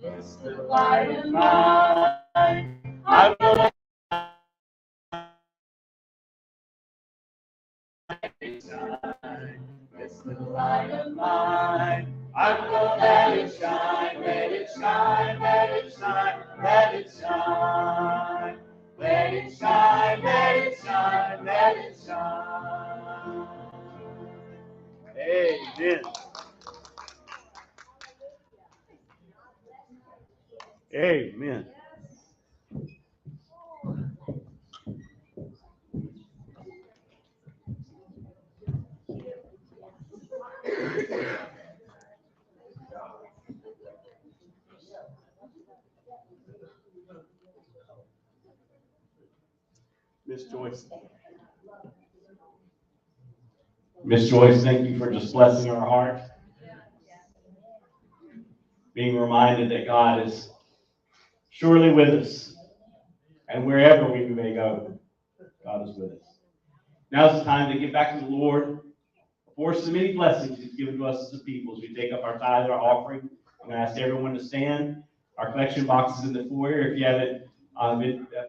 It's the light of mine. I will shine. It's the light of mine. I will let it shine, let it shine, let it shine, let it shine. Let it shine, let it shine, let it shine. Amen. Amen. Miss Joyce. Miss Joyce, thank you for just blessing our heart. Being reminded that God is surely with us. And wherever we may go, God is with us. Now it's time to get back to the Lord for some many blessings He's given to us as a people as we take up our tithe, our offering. I'm going to ask everyone to stand. Our collection box is in the foyer. If you haven't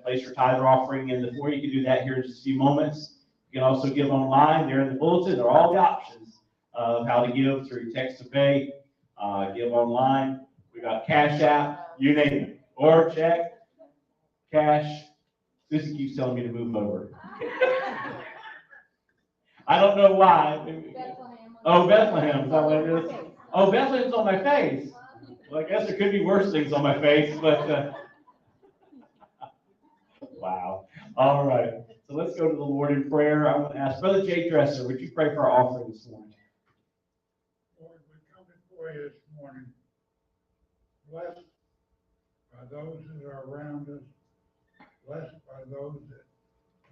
placed your tithe or offering in the foyer, you can do that here in just a few moments. You can also give online. There in the bulletin are all the options of how to give through text to pay, give online. We got Cash App, you name it, or check, cash. Susie keeps telling me to move over. I don't know why. Bethlehem. Oh, Bethlehem. Is that what it is? Oh, Bethlehem's on my face. Well, I guess there could be worse things on my face, but wow. All right. So let's go to the Lord in prayer. I'm going to ask Brother Jay Dresser, would you pray for our offering this morning? Lord, we come before you this morning, blessed by those that are around us, blessed by those that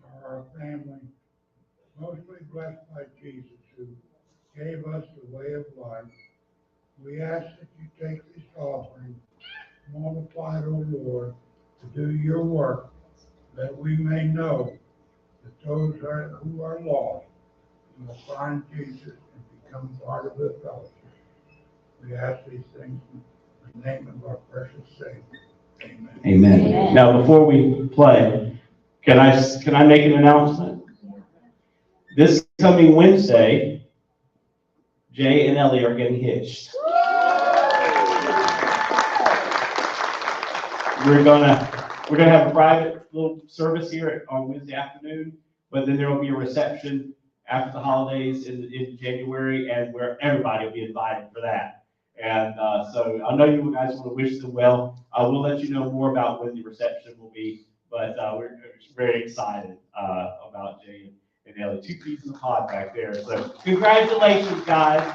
are our family, mostly blessed by Jesus, who gave us the way of life. We ask that you take this offering, multiply it, O Lord, to do your work, that we may know that those who are lost will find Jesus and become part of the fellowship. We ask these things in the name of our precious Savior. Amen. Amen. Amen. Now, before we play, can I make an announcement? This coming Wednesday, Jay and Ellie are getting hitched. We're gonna have a private little service here on Wednesday afternoon, but then there will be a reception after the holidays in January, and where everybody will be invited for that. And so I know you guys want to wish them well. I will let you know more about when the reception will be, but we're very excited about Jay and Ellie. 2 pieces of pod back there. So congratulations, guys.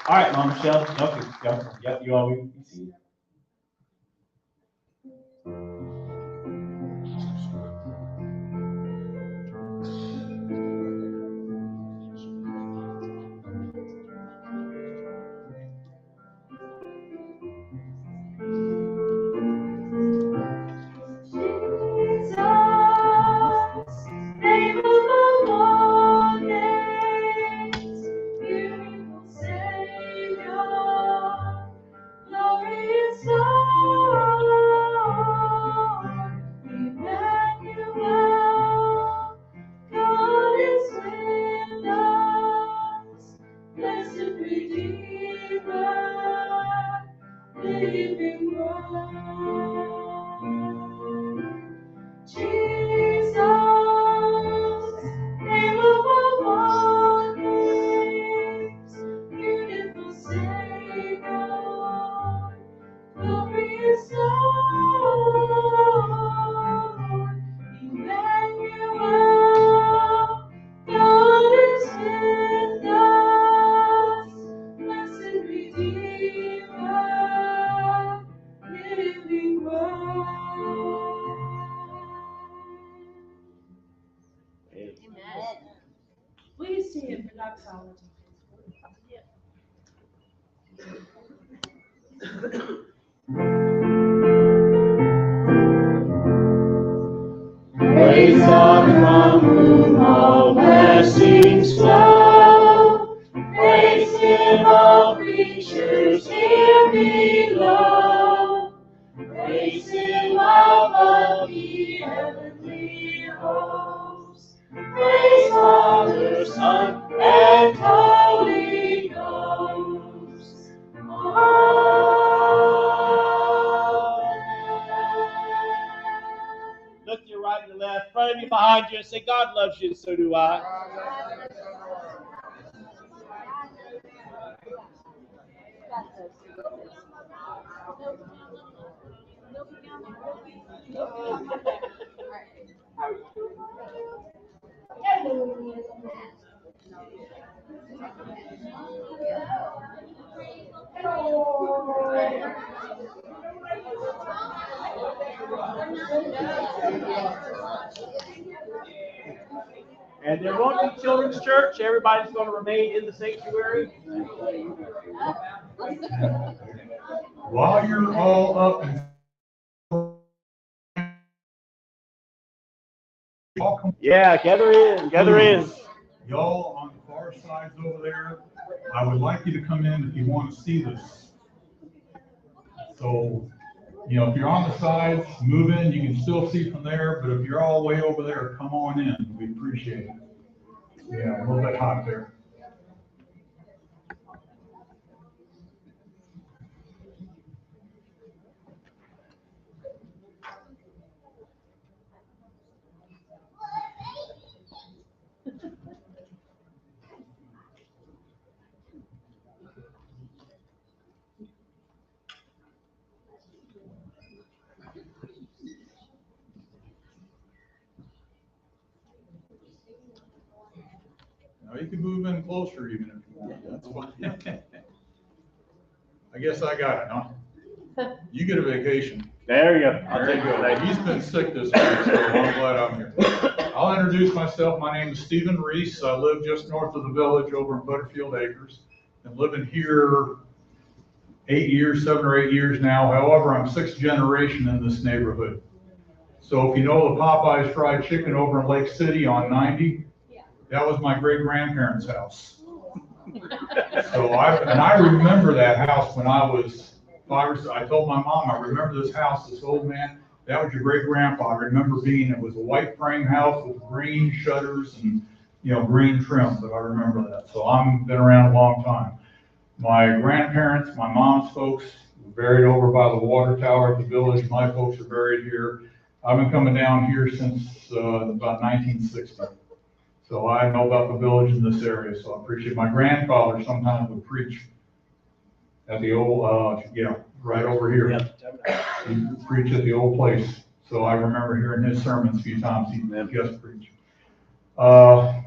All right, Mom Michelle. Yep, you all can see. Please stand for doxology. Praise God from whom all blessings flow. Praise Him, all creatures here below. and Holy Ghost. Look to your right and your left, front of you, behind you, and say, God loves you, and so do I. And there won't be children's church. Everybody's going to remain in the sanctuary. While you're all up and Yeah, gather in, gather in. y'all on the far sides over there, I would like you to come in if you want to see this. So, you know, if you're on the sides, move in, you can still see from there, but if you're all the way over there, come on in. We appreciate it. Yeah, a little bit hot there. Now you can move in closer even if you want. That's fine. I guess I got it, huh? You get a vacation. There you go. I'll There take you it. go. Thank you. He's been sick this week, so I'm glad I'm here. I'll introduce myself. My name is Stephen Reas. I live just north of the village over in Butterfield Acres. Been living here 7 or 8 years now. However, I'm 6th generation in this neighborhood. So if you know the Popeyes fried chicken over in Lake City on 90, that was my great grandparents' house. So I remember that house when I was 5 or 6. I told my mom, I remember this house, this old man. That was your great grandpa. I remember it was a white frame house with green shutters and, you know, green trim, but I remember that. So I've been around a long time. My grandparents, my mom's folks, were buried over by the water tower at the village. My folks are buried here. I've been coming down here since about 1960. So I know about the village in this area, so I appreciate it. My grandfather sometimes would preach at the old, right over here. He would preach at the old place. So I remember hearing his sermons a few times. He guest preached. I'm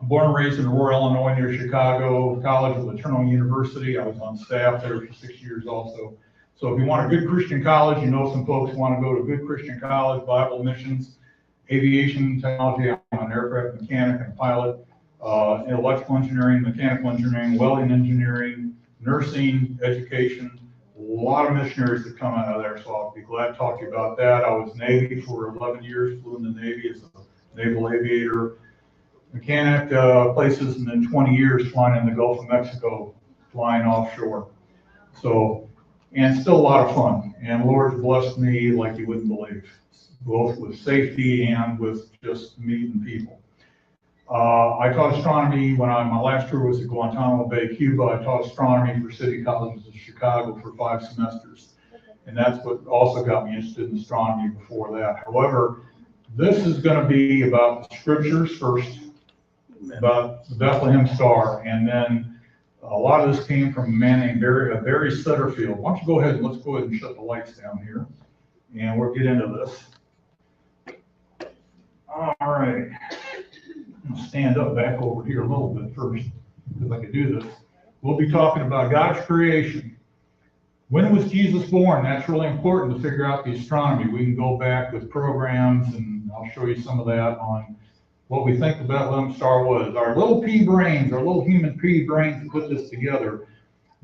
born and raised in Aurora, Illinois, near Chicago. College of Eternal University. I was on staff there for 6 years also. So if you want a good Christian college, you know some folks want to go to a good Christian college, Bible missions, aviation technology. I'm an aircraft mechanic and pilot, electrical engineering, mechanical engineering, welding engineering, nursing, education. A lot of missionaries that come out of there, so I'll be glad to talk to you about that. I was Navy for 11 years, flew in the Navy as a naval aviator, mechanic places, and then 20 years flying in the Gulf of Mexico, flying offshore. So, and still a lot of fun. And Lord's blessed me like you wouldn't believe, both with safety and with just meeting people. I taught astronomy my last tour was at Guantanamo Bay, Cuba. I taught astronomy for city colleges of Chicago for 5 semesters. And that's what also got me interested in astronomy before that. However, this is going to be about the scriptures first, about the Bethlehem star, and then a lot of this came from a man named Barry Sutterfield. Why don't you go ahead and let's go ahead and shut the lights down here, and we'll get into this. All right. I'm going to stand up back over here a little bit first, because I could do this. We'll be talking about God's creation. When was Jesus born? That's really important to figure out the astronomy. We can go back with programs, and I'll show you some of that on what we think the Bethlehem star was. Our little pea brains, our little human pea brains put this together.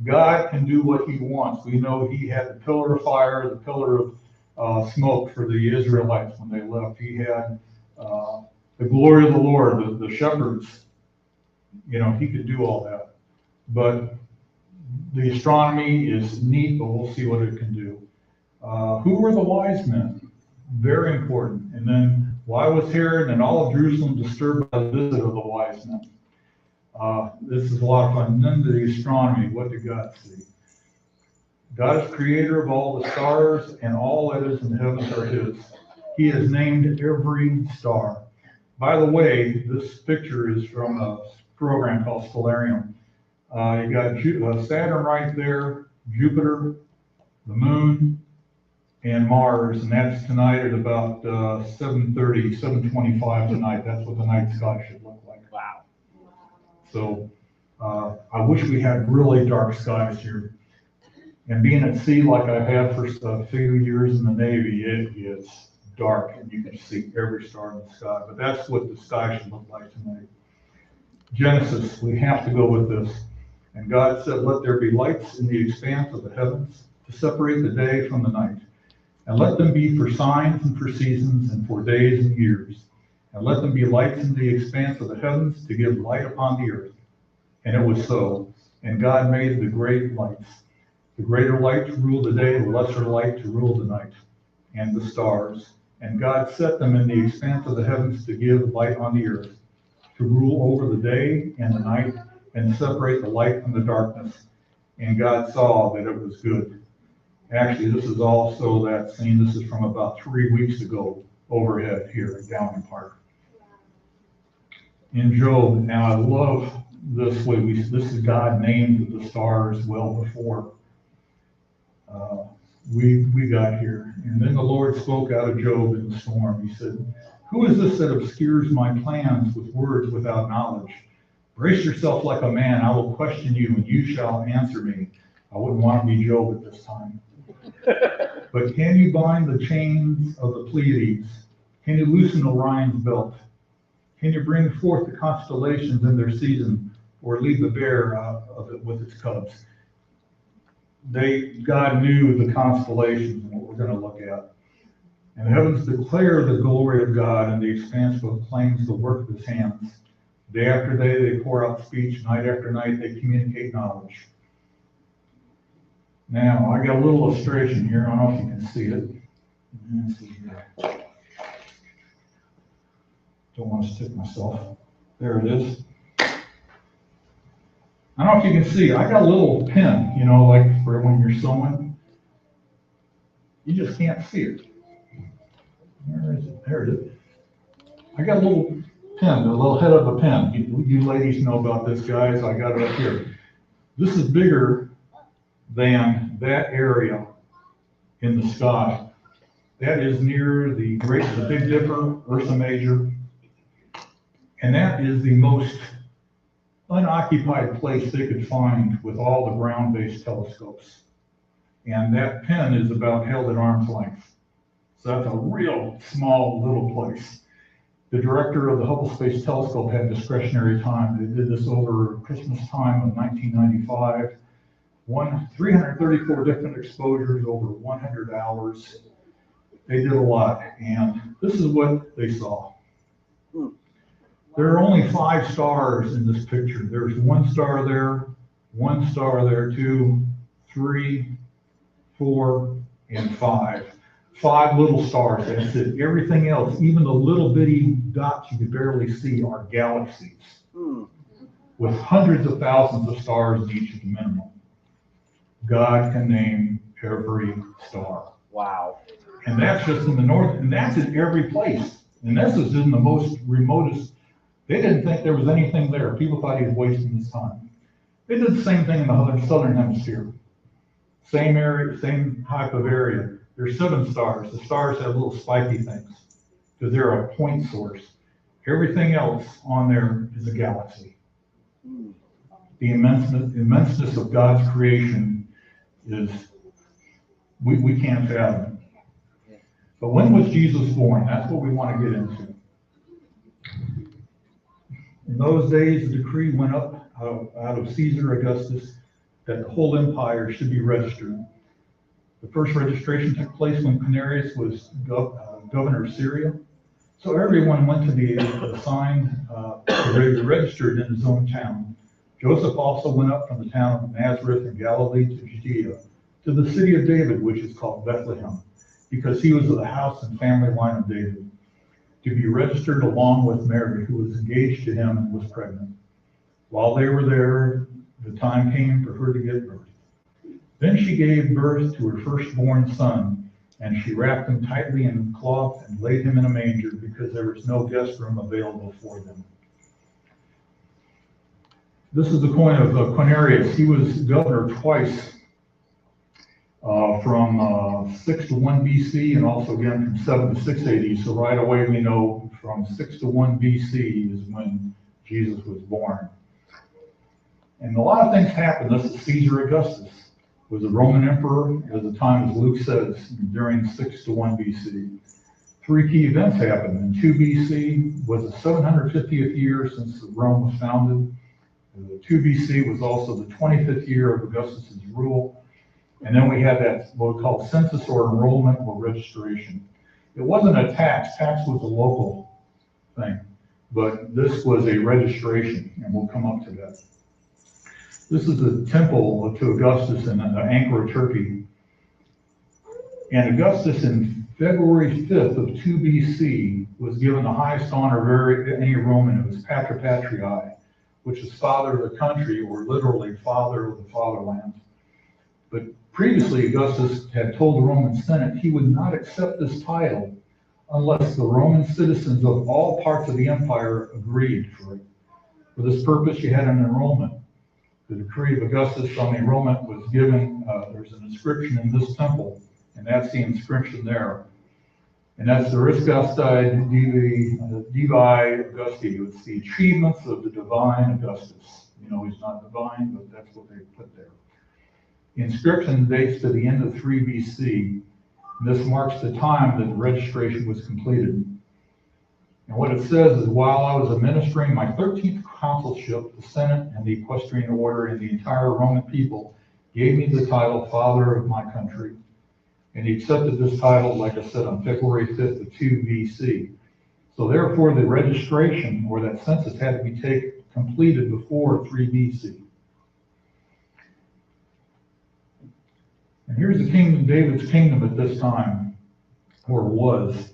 God can do what he wants. We know he had the pillar of fire, the pillar of smoke for the Israelites when they left. He had the glory of the Lord, the shepherds. You know, he could do all that. But the astronomy is neat, but we'll see what it can do. Who were the wise men? Very important. And then why was Herod and all of Jerusalem disturbed by the visit of the wise men? This is a lot of fun. And then the astronomy, what did God see? God is creator of all the stars, and all that is in the heavens are his. He has named every star. By the way, this picture is from a program called Stellarium. You got Saturn right there, Jupiter, the moon, and Mars, and that's tonight at about 7:30, 7:25 tonight. That's what the night sky should look like. Wow. So I wish we had really dark skies here. And being at sea like I've had for a few years in the Navy, it is dark and you can see every star in the sky. But that's what the sky should look like tonight. Genesis, we have to go with this. And God said, let there be lights in the expanse of the heavens to separate the day from the night. And let them be for signs and for seasons and for days and years. And let them be lights in the expanse of the heavens to give light upon the earth. And it was so. And God made the great lights. The greater light to rule the day, the lesser light to rule the night, and the stars. And God set them in the expanse of the heavens to give light on the earth, to rule over the day and the night, and separate the light from the darkness. And God saw that it was good. Actually, this is also that scene. This is from about 3 weeks ago, overhead here at Downing Park. In Job, now I love this way. This is God named the stars well before we got here. And then the Lord spoke out of Job in the storm. He said, who is this that obscures my plans with words without knowledge? Brace yourself like a man. I will question you, and you shall answer me. I wouldn't want to be Job at this time. But can you bind the chains of the Pleiades? Can you loosen Orion's belt? Can you bring forth the constellations in their season, or lead the bear out of it with its cubs? God knew the constellations and what we're going to look at. And the heavens declare the glory of God, and the expanse proclaims the work of his hands. Day after day they pour out speech, night after night they communicate knowledge. Now, I got a little illustration here. I don't know if you can see it. Don't want to stick myself. There it is. I don't know if you can see, I got a little pin, like for when you're sewing. You just can't see it. Where is it? There it is. I got a little pin, the little head of a pin. You ladies know about this, guys. I got it up here. This is bigger than that area in the sky. That is near the Big Dipper, Ursa Major. And that is the most unoccupied place they could find with all the ground-based telescopes. And that pin is about held at arm's length. So that's a real small little place. The director of the Hubble Space Telescope had discretionary time. They did this over Christmas time of 1995. 334 different exposures over 100 hours. They did a lot, and this is what they saw. There are only 5 stars in this picture. There's 1 star there, 2, 3, 4, and 5. 5 little stars, that's it. Everything else, even the little bitty dots you could barely see, are galaxies with hundreds of thousands of stars in each at the minimum. God can name every star. Wow. And that's just in the north, and that's in every place. And this is in the most remotest. They didn't think there was anything there. People thought he was wasting his time. They did the same thing in the southern hemisphere. Same area, same type of area. There's 7 stars. The stars have little spiky things because they're a point source. Everything else on there is a galaxy. The immenseness of God's creation is, we can't fathom. But when was Jesus born? That's what we want to get into. In those days, a decree went up out of Caesar Augustus that the whole empire should be registered. The first registration took place when Quirinius was governor of Syria. So everyone went to be assigned, registered in his own town. Joseph also went up from the town of Nazareth in Galilee to Judea, to the city of David, which is called Bethlehem, because he was of the house and family line of David, to be registered along with Mary, who was engaged to him and was pregnant. While they were there, the time came for her to give birth. Then she gave birth to her firstborn son, and she wrapped him tightly in cloth and laid him in a manger because there was no guest room available for them. This is the coin of Quirinius. He was governor twice, from 6 to 1 BC and also again from 7 to 6 AD. So right away we know from 6 to 1 BC is when Jesus was born. And a lot of things happened. This is Caesar Augustus, was a Roman emperor at the time, as Luke says, during 6 to 1 BC. Three key events happened. In 2 BC was the 750th year since Rome was founded. 2 BC was also the 25th year of Augustus' rule. And then we had that, what we call census or enrollment or registration. It wasn't a tax. Tax was a local thing. But this was a registration, and we'll come up to that. This is the temple to Augustus in Ankara, Turkey. And Augustus, in February 5th of 2 BC, was given the highest honor of any Roman. It was Pater Patriae, which is father of the country, or literally father of the fatherland. But previously, Augustus had told the Roman Senate he would not accept this title unless the Roman citizens of all parts of the empire agreed for it. For this purpose, you had an enrollment. The decree of Augustus on the enrollment was given, there's an inscription in this temple, and that's the inscription there. And that's the Riscasti Divi Augusti. It's the achievements of the divine Augustus. You know, he's not divine, but that's what they put there. The inscription dates to the end of 3 BC. And this marks the time that the registration was completed. And what it says is, while I was administering my 13th consulship, the Senate and the Equestrian Order and the entire Roman people gave me the title Father of my country. And he accepted this title, like I said, on February 5th of 2 BC. So therefore, the registration, or that census, had to be completed before 3 BC. And here's the kingdom, David's kingdom at this time, or was.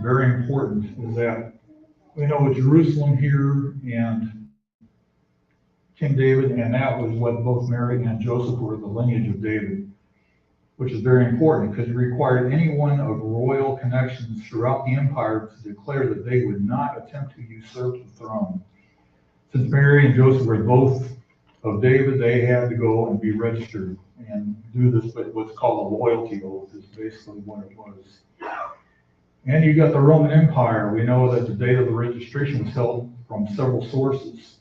Very important is that we know Jerusalem here and King David, and that was what both Mary and Joseph were, the lineage of David, which is very important because it required anyone of royal connections throughout the empire to declare that they would not attempt to usurp the throne. Since Mary and Joseph were both of David, they had to go and be registered and do this, what's called a loyalty oath is basically what it was. And you got the Roman Empire. We know that the date of the registration was held from several sources.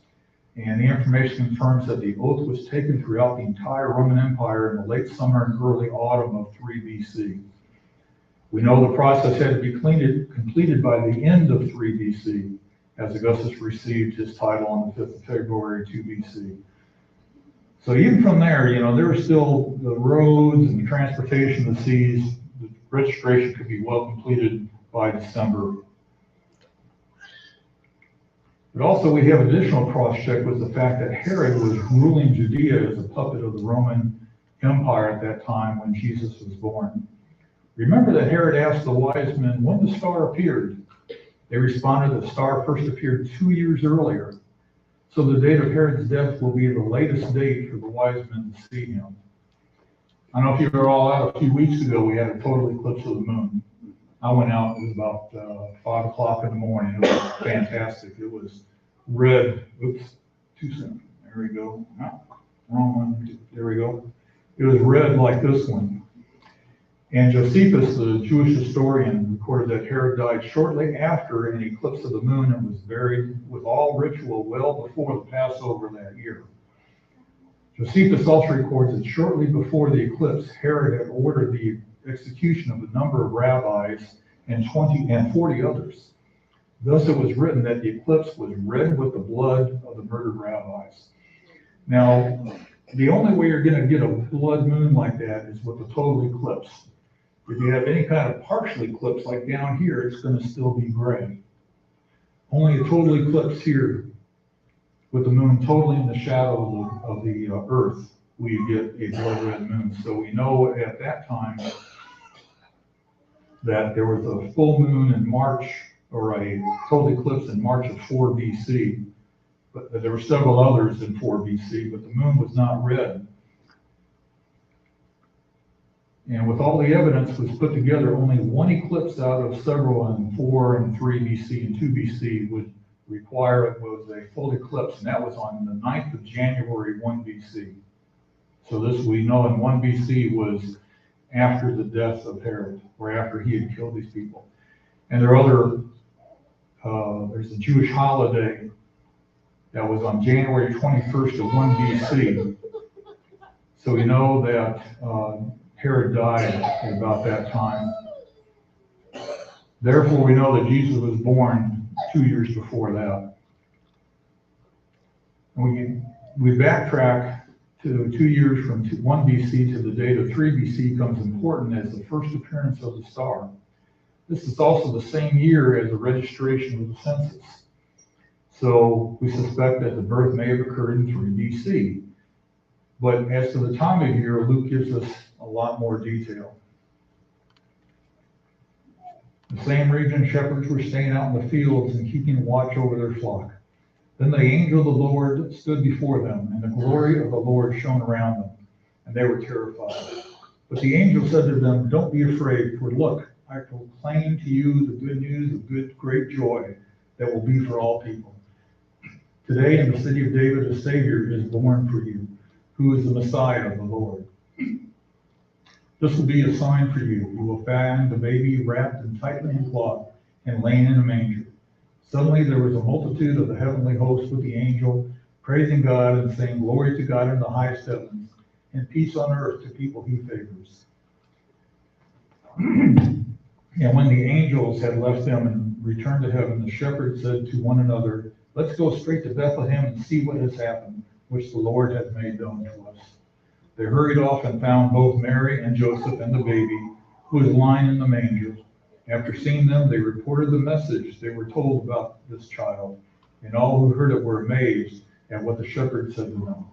And the information confirms that the oath was taken throughout the entire Roman Empire in the late summer and early autumn of 3 BC. We know the process had to be completed by the end of 3 BC, as Augustus received his title on the 5th of February 2 BC. So even from there, you know, there were still the roads and the transportation, the seas. The registration could be well completed by December. But also we have additional cross-check with the fact that Herod was ruling Judea as a puppet of the Roman Empire at that time when Jesus was born. Remember that Herod asked the wise men when the star appeared. They responded the star first appeared 2 years earlier. So the date of Herod's death will be the latest date for the wise men to see him. I don't know if you were all out a few weeks ago, we had a total eclipse of the moon. I went out, it was about 5 o'clock in the morning. It was fantastic. It was red. Oops, too soon. There we go. No, wrong one. There we go. It was red like this one. And Josephus, the Jewish historian, recorded that Herod died shortly after an eclipse of the moon and was buried with all ritual well before the Passover that year. Josephus also records that shortly before the eclipse, Herod had ordered the execution of a number of rabbis and 40 others. Thus it was written that the eclipse was red with the blood of the murdered rabbis. Now, the only way you're going to get a blood moon like that is with a total eclipse. If you have any kind of partial eclipse, like down here, it's going to still be gray. Only a total eclipse here, with the moon totally in the shadow of the earth, we get a blood red moon. So we know at that time that there was a full moon in March, or a total eclipse in March of 4 BC. but there were several others in 4 BC, but the moon was not red. And with all the evidence was put together, only one eclipse out of several in 4 and 3 BC and 2 BC would require it was a full eclipse, and that was on the 9th of January, 1 BC. So this we know in 1 BC was after the death of Herod, or after he had killed these people. And there are other, there's a Jewish holiday that was on January 21st of 1 BC. So we know that Herod died at about that time. Therefore, we know that Jesus was born 2 years before that. And we backtrack to 2 years from 1 BC to the date of 3 BC becomes important as the first appearance of the star. This is also the same year as the registration of the census. So we suspect that the birth may have occurred in 3 BC. But as to the time of year, Luke gives us a lot more detail. The same region, shepherds were staying out in the fields and keeping watch over their flock. Then the angel of the Lord stood before them, and the glory of the Lord shone around them, and they were terrified. But the angel said to them, "Don't be afraid, for look, I proclaim to you the good news of great joy that will be for all people. Today in the city of David a Savior is born for you, who is the Messiah of the Lord. This will be a sign for you. You will find the baby wrapped in tightly in cloth and laying in a manger." Suddenly there was a multitude of the heavenly host with the angel, praising God and saying, "Glory to God in the highest heavens, and peace on earth to people he favors." And when the angels had left them and returned to heaven, the shepherds said to one another, "Let's go straight to Bethlehem and see what has happened, which the Lord hath made known to us." They hurried off and found both Mary and Joseph and the baby, who was lying in the manger. After seeing them, they reported the message they were told about this child, and all who heard it were amazed at what the shepherds said to them.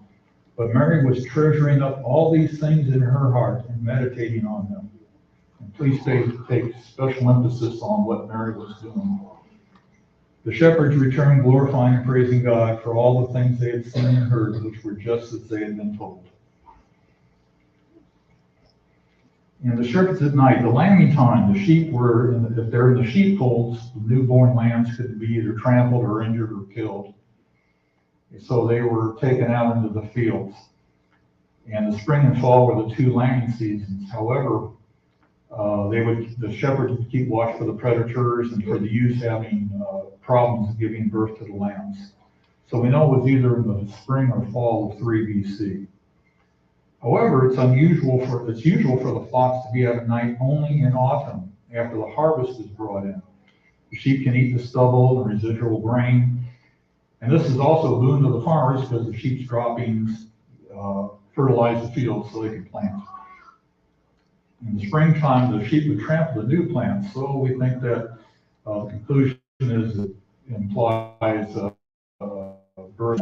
But Mary was treasuring up all these things in her heart and meditating on them. And please take special emphasis on what Mary was doing. The shepherds returned, glorifying and praising God for all the things they had seen and heard, which were just as they had been told. And the shepherds at night, the lambing time, the sheep were, if they're in the sheepfolds, the newborn lambs could be either trampled or injured or killed. So they were taken out into the fields. And the spring and fall were the 2 lambing seasons. However, the shepherds would keep watch for the predators and for the ewes having problems giving birth to the lambs. So we know it was either in the spring or fall of 3 BC. However, it's usual for the flocks to be out at night only in autumn, after the harvest is brought in. The sheep can eat the stubble and residual grain, and this is also a boon to the farmers because the sheep's droppings fertilize the fields so they can plant. In the springtime, the sheep would trample the new plants, so we think that the conclusion is it implies birth.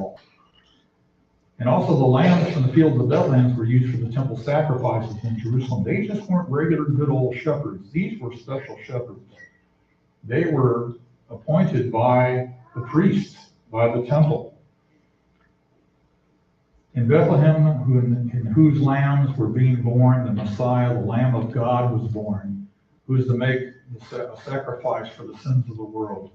And also the lambs from the fields of Bethlehem were used for the temple sacrifices in Jerusalem. They just weren't regular good old shepherds. These were special shepherds. They were appointed by the priests, by the temple. In Bethlehem, in whose lambs were being born, the Messiah, the Lamb of God, was born, who is to make a sacrifice for the sins of the world.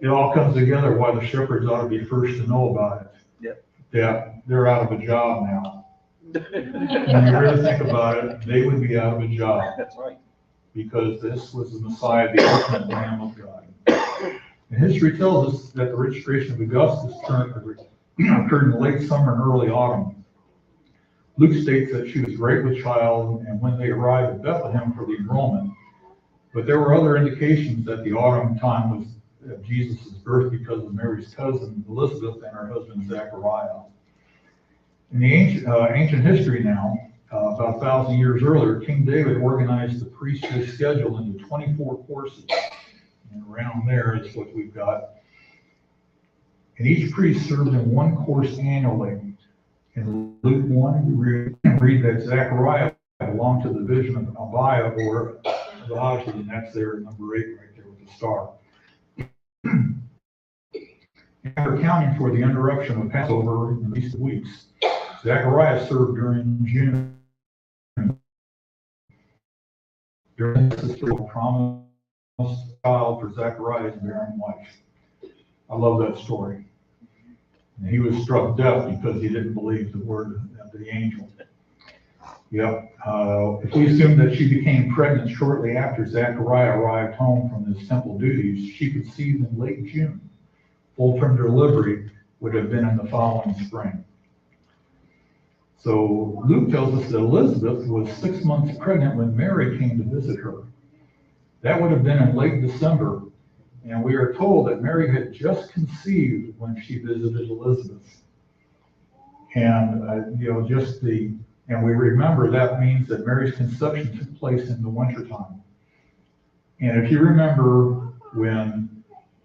It all comes together why the shepherds ought to be first to know about it. Yep. That they're out of a job now. When you really think about it, they would be out of a job. That's right. Because this was the Messiah, the ultimate Lamb of God. And history tells us that the registration of Augustus occurred in the late summer and early autumn. Luke states that she was great with child, and when they arrived at Bethlehem for the enrollment. But there were other indications that the autumn time was Jesus' birth because of Mary's cousin Elizabeth and her husband Zechariah. In the ancient history now, about 1,000 years earlier, King David organized the priestly schedule into 24 courses. And around there is what we've got. And each priest served in one course annually. In Luke 1, we read that Zechariah belonged to the division of Abiah or Elijah, and that's there at number 8 right there with the star. After accounting for the interruption of Passover and the Feast of Weeks, Zechariah served during June. During this promised child for Zechariah's barren wife. I love that story. And he was struck deaf because he didn't believe the word of the angel. Yep. If we assume that she became pregnant shortly after Zechariah arrived home from his temple duties, she conceived in late June. Full-term delivery would have been in the following spring. So Luke tells us that Elizabeth was 6 months pregnant when Mary came to visit her. That would have been in late December, and we are told that Mary had just conceived when she visited Elizabeth. And and we remember that means that Mary's conception took place in the wintertime. And if you remember when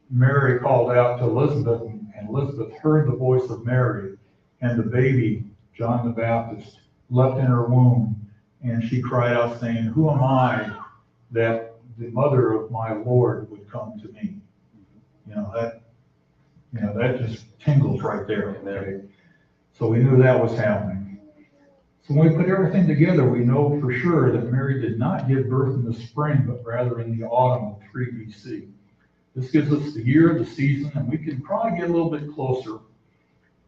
Mary called out to Elizabeth, and Elizabeth heard the voice of Mary, and the baby, John the Baptist, leapt in her womb, and she cried out saying, "Who am I that the mother of my Lord would come to me?" That just tingles right there. Okay? So we knew that was happening. So when we put everything together, we know for sure that Mary did not give birth in the spring, but rather in the autumn of 3 BC. This gives us the year, the season, and we can probably get a little bit closer.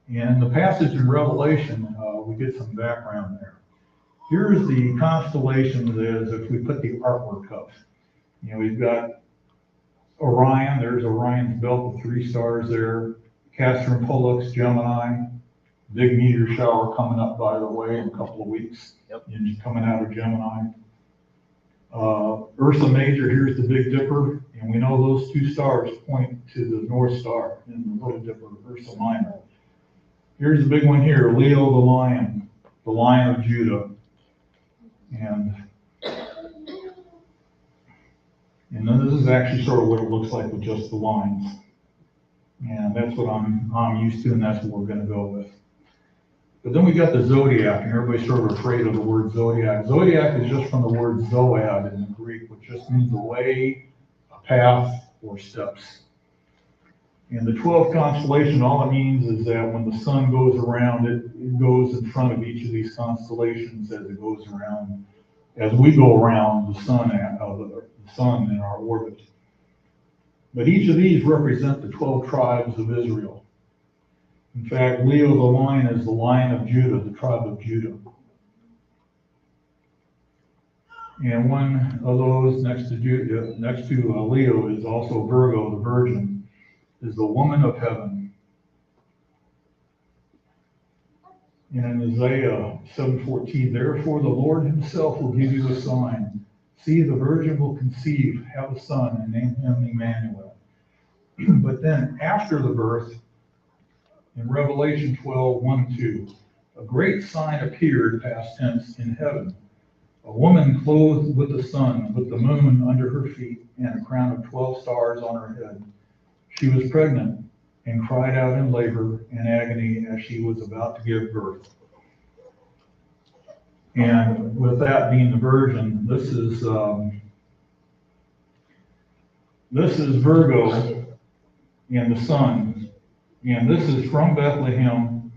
And in the passage in Revelation, we get some background there. Here's the constellations as if we put the artwork up. We've got Orion. There's Orion's belt with 3 stars there. Castor and Pollux, Gemini. Big meteor shower coming up, by the way, in a couple of weeks. Yep. Coming out of Gemini. Ursa Major, here's the Big Dipper. And we know those 2 stars point to the North Star in the Little Dipper, Ursa Minor. Here's the big one here, Leo the Lion of Judah. And then this is actually sort of what it looks like with just the lines. And that's what I'm used to, and that's what we're going to go with. But then we got the zodiac, and everybody's sort of afraid of the word zodiac. Zodiac is just from the word zoad in the Greek, which just means a way, a path, or steps. And the 12th constellation, all it means is that when the sun goes around, it goes in front of each of these constellations as it goes around, as we go around the sun in our orbit. But each of these represent the 12 tribes of Israel. In fact, Leo the Lion is the Lion of Judah, the tribe of Judah. And one of those next to Leo is also Virgo, the Virgin, is the woman of heaven. And in Isaiah 7:14, therefore the Lord himself will give you a sign. See, the virgin will conceive, have a son, and name him Emmanuel. But then after the birth, in Revelation 12:1-2, a great sign appeared, past tense, in heaven. A woman clothed with the sun, with the moon under her feet, and a crown of 12 stars on her head. She was pregnant and cried out in labor and agony as she was about to give birth. And with that being the Virgin, this is Virgo and the sun. And this is from Bethlehem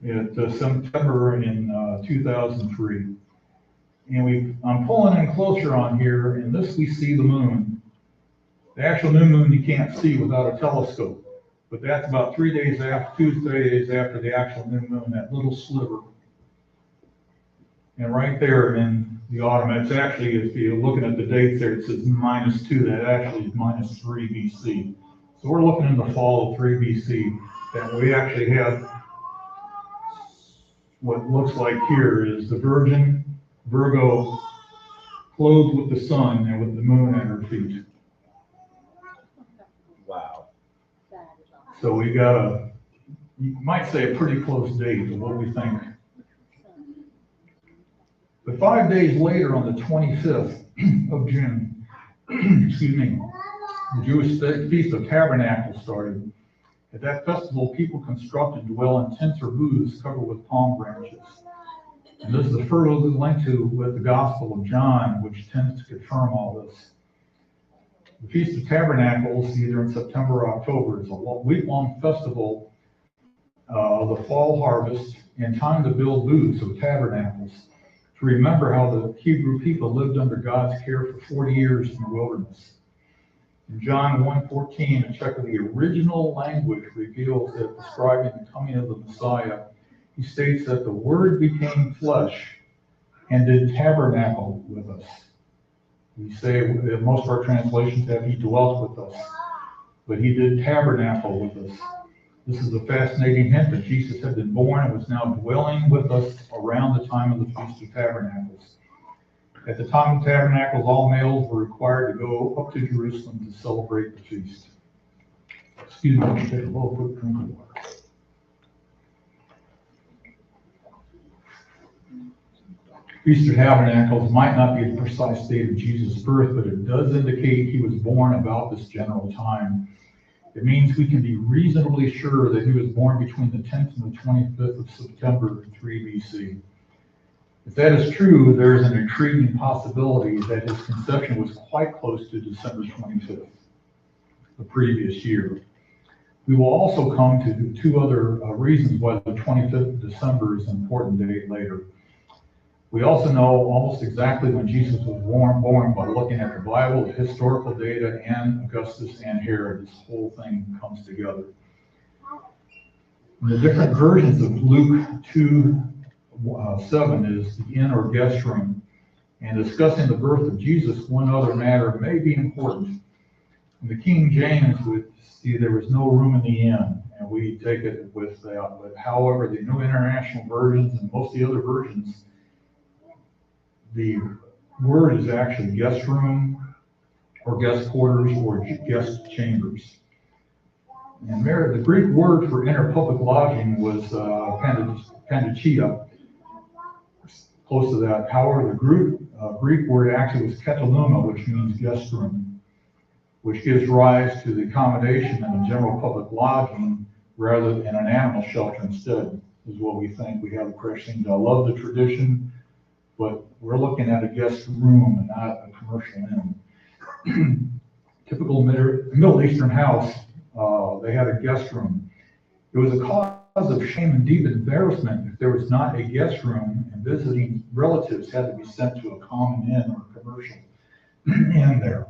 at September in 2003. And I'm pulling in closer on here, and this we see the moon. The actual new moon you can't see without a telescope, but that's about 3 days after, 2-3 days after the actual new moon, that little sliver. And right there in the autumn, it's actually, if you're looking at the dates there, it says -2, that actually is -3 BC. So we're looking in the fall of 3 BC, that we actually have what looks like here is the Virgin, Virgo, clothed with the sun and with the moon at her feet. Wow. So we got you might say a pretty close date of what we think. But 5 days later, on the 25th of June, excuse me, the Jewish Feast of Tabernacles started. At that festival, people constructed and dwell in tents or booths covered with palm branches. And this is the further linked to with the Gospel of John, which tends to confirm all this. The Feast of Tabernacles, either in September or October, is a week-long festival of the fall harvest and time to build booths or tabernacles to remember how the Hebrew people lived under God's care for 40 years in the wilderness. In John 1:14, a check of the original language reveals that describing the coming of the Messiah, he states that the Word became flesh and did tabernacle with us. We say that most of our translations have he dwelt with us, but he did tabernacle with us. This is a fascinating hint that Jesus had been born and was now dwelling with us around the time of the Feast of Tabernacles. At the time of Tabernacles, all males were required to go up to Jerusalem to celebrate the feast. Excuse me, let me take a little quick drink of water. Feast of Tabernacles might not be the precise date of Jesus' birth, but it does indicate he was born about this general time. It means we can be reasonably sure that he was born between the 10th and the 25th of September 3 BC. If that is true, there is an intriguing possibility that his conception was quite close to December 25th, the previous year. We will also come to two other reasons why the 25th of December is an important date later. We also know almost exactly when Jesus was born by looking at the Bible, the historical data, and Augustus and Herod. This whole thing comes together. In the different versions of Luke 2:7 is the inn or guest room. And discussing the birth of Jesus, one other matter may be important. In the King James would see there was no room in the inn, and we take it with that. But however, the New International Versions and most of the other versions, the word is actually guest room or guest quarters or guest chambers. And the Greek word for inner public lodging was pandachia, close to that. However, the Greek word actually was kataluma, which means guest room, which gives rise to the accommodation in a general public lodging rather than an animal shelter instead, is what we think. We have the correct thing. I love the tradition, but we're looking at a guest room and not a commercial inn. Typical Middle Eastern house, they had a guest room. It was a cause of shame and deep embarrassment if there was not a guest room and visiting relatives had to be sent to a common inn or commercial inn there.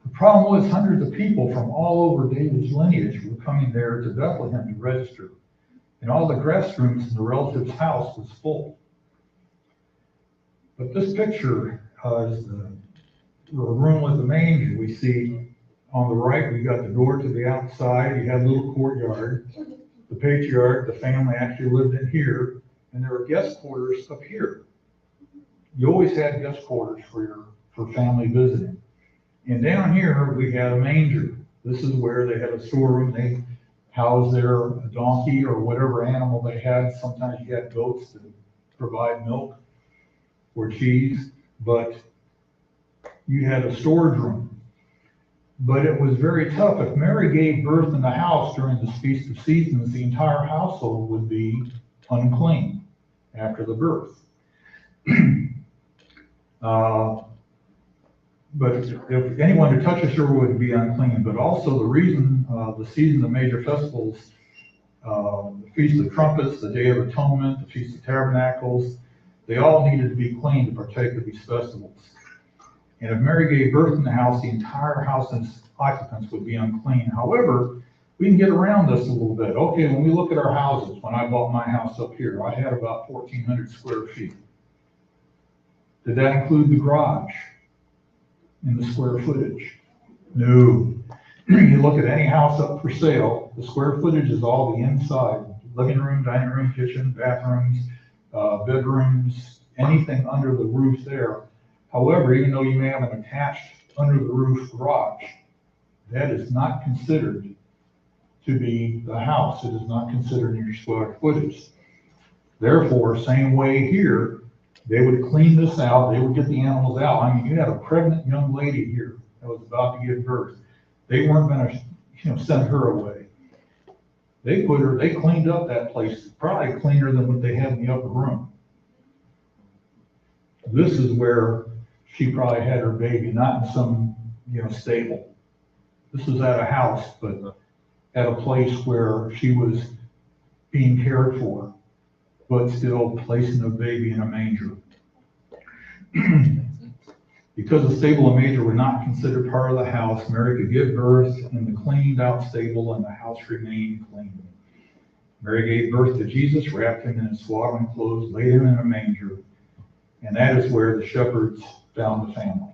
The problem was hundreds of people from all over David's lineage were coming there to Bethlehem to register, and all the guest rooms in the relative's house was full. But this picture is the room with the manger. We see on the right, we got the door to the outside. You had a little courtyard. The patriarch, the family actually lived in here, and there were guest quarters up here. You always had guest quarters for family visiting. And down here, we had a manger. This is where they had a storeroom. They housed their donkey or whatever animal they had. Sometimes you had goats to provide milk or cheese, but you had a storage room. But it was very tough. If Mary gave birth in the house during the Feast of Seasons, the entire household would be unclean after the birth. But if anyone who touches her would be unclean. But also the reason, the season of major festivals, the Feast of Trumpets, the Day of Atonement, the Feast of Tabernacles, they all needed to be clean to partake of these festivals. And if Mary gave birth in the house, the entire house and its occupants would be unclean. However, we can get around this a little bit. Okay, when we look at our houses, when I bought my house up here, I had about 1,400 square feet. Did that include the garage in the square footage? No. You look at any house up for sale, the square footage is all the inside. Living room, dining room, kitchen, bathrooms, bedrooms, anything under the roof there. However, even though you may have an attached under the roof garage, that is not considered to be the house. It is not considered in your square footage. Therefore, same way here, they would clean this out. They would get the animals out. I mean, you had a pregnant young lady here that was about to give birth. They weren't going to, send her away. They cleaned up that place, probably cleaner than what they had in the upper room. This is where she probably had her baby, not in some stable. This was at a house, but at a place where she was being cared for, but still placing a baby in a manger. Because the stable and manger were not considered part of the house, Mary could give birth in the cleaned out stable, and the house remained clean. Mary gave birth to Jesus, wrapped him in his swaddling clothes, laid him in a manger, and that is where the shepherds found the family.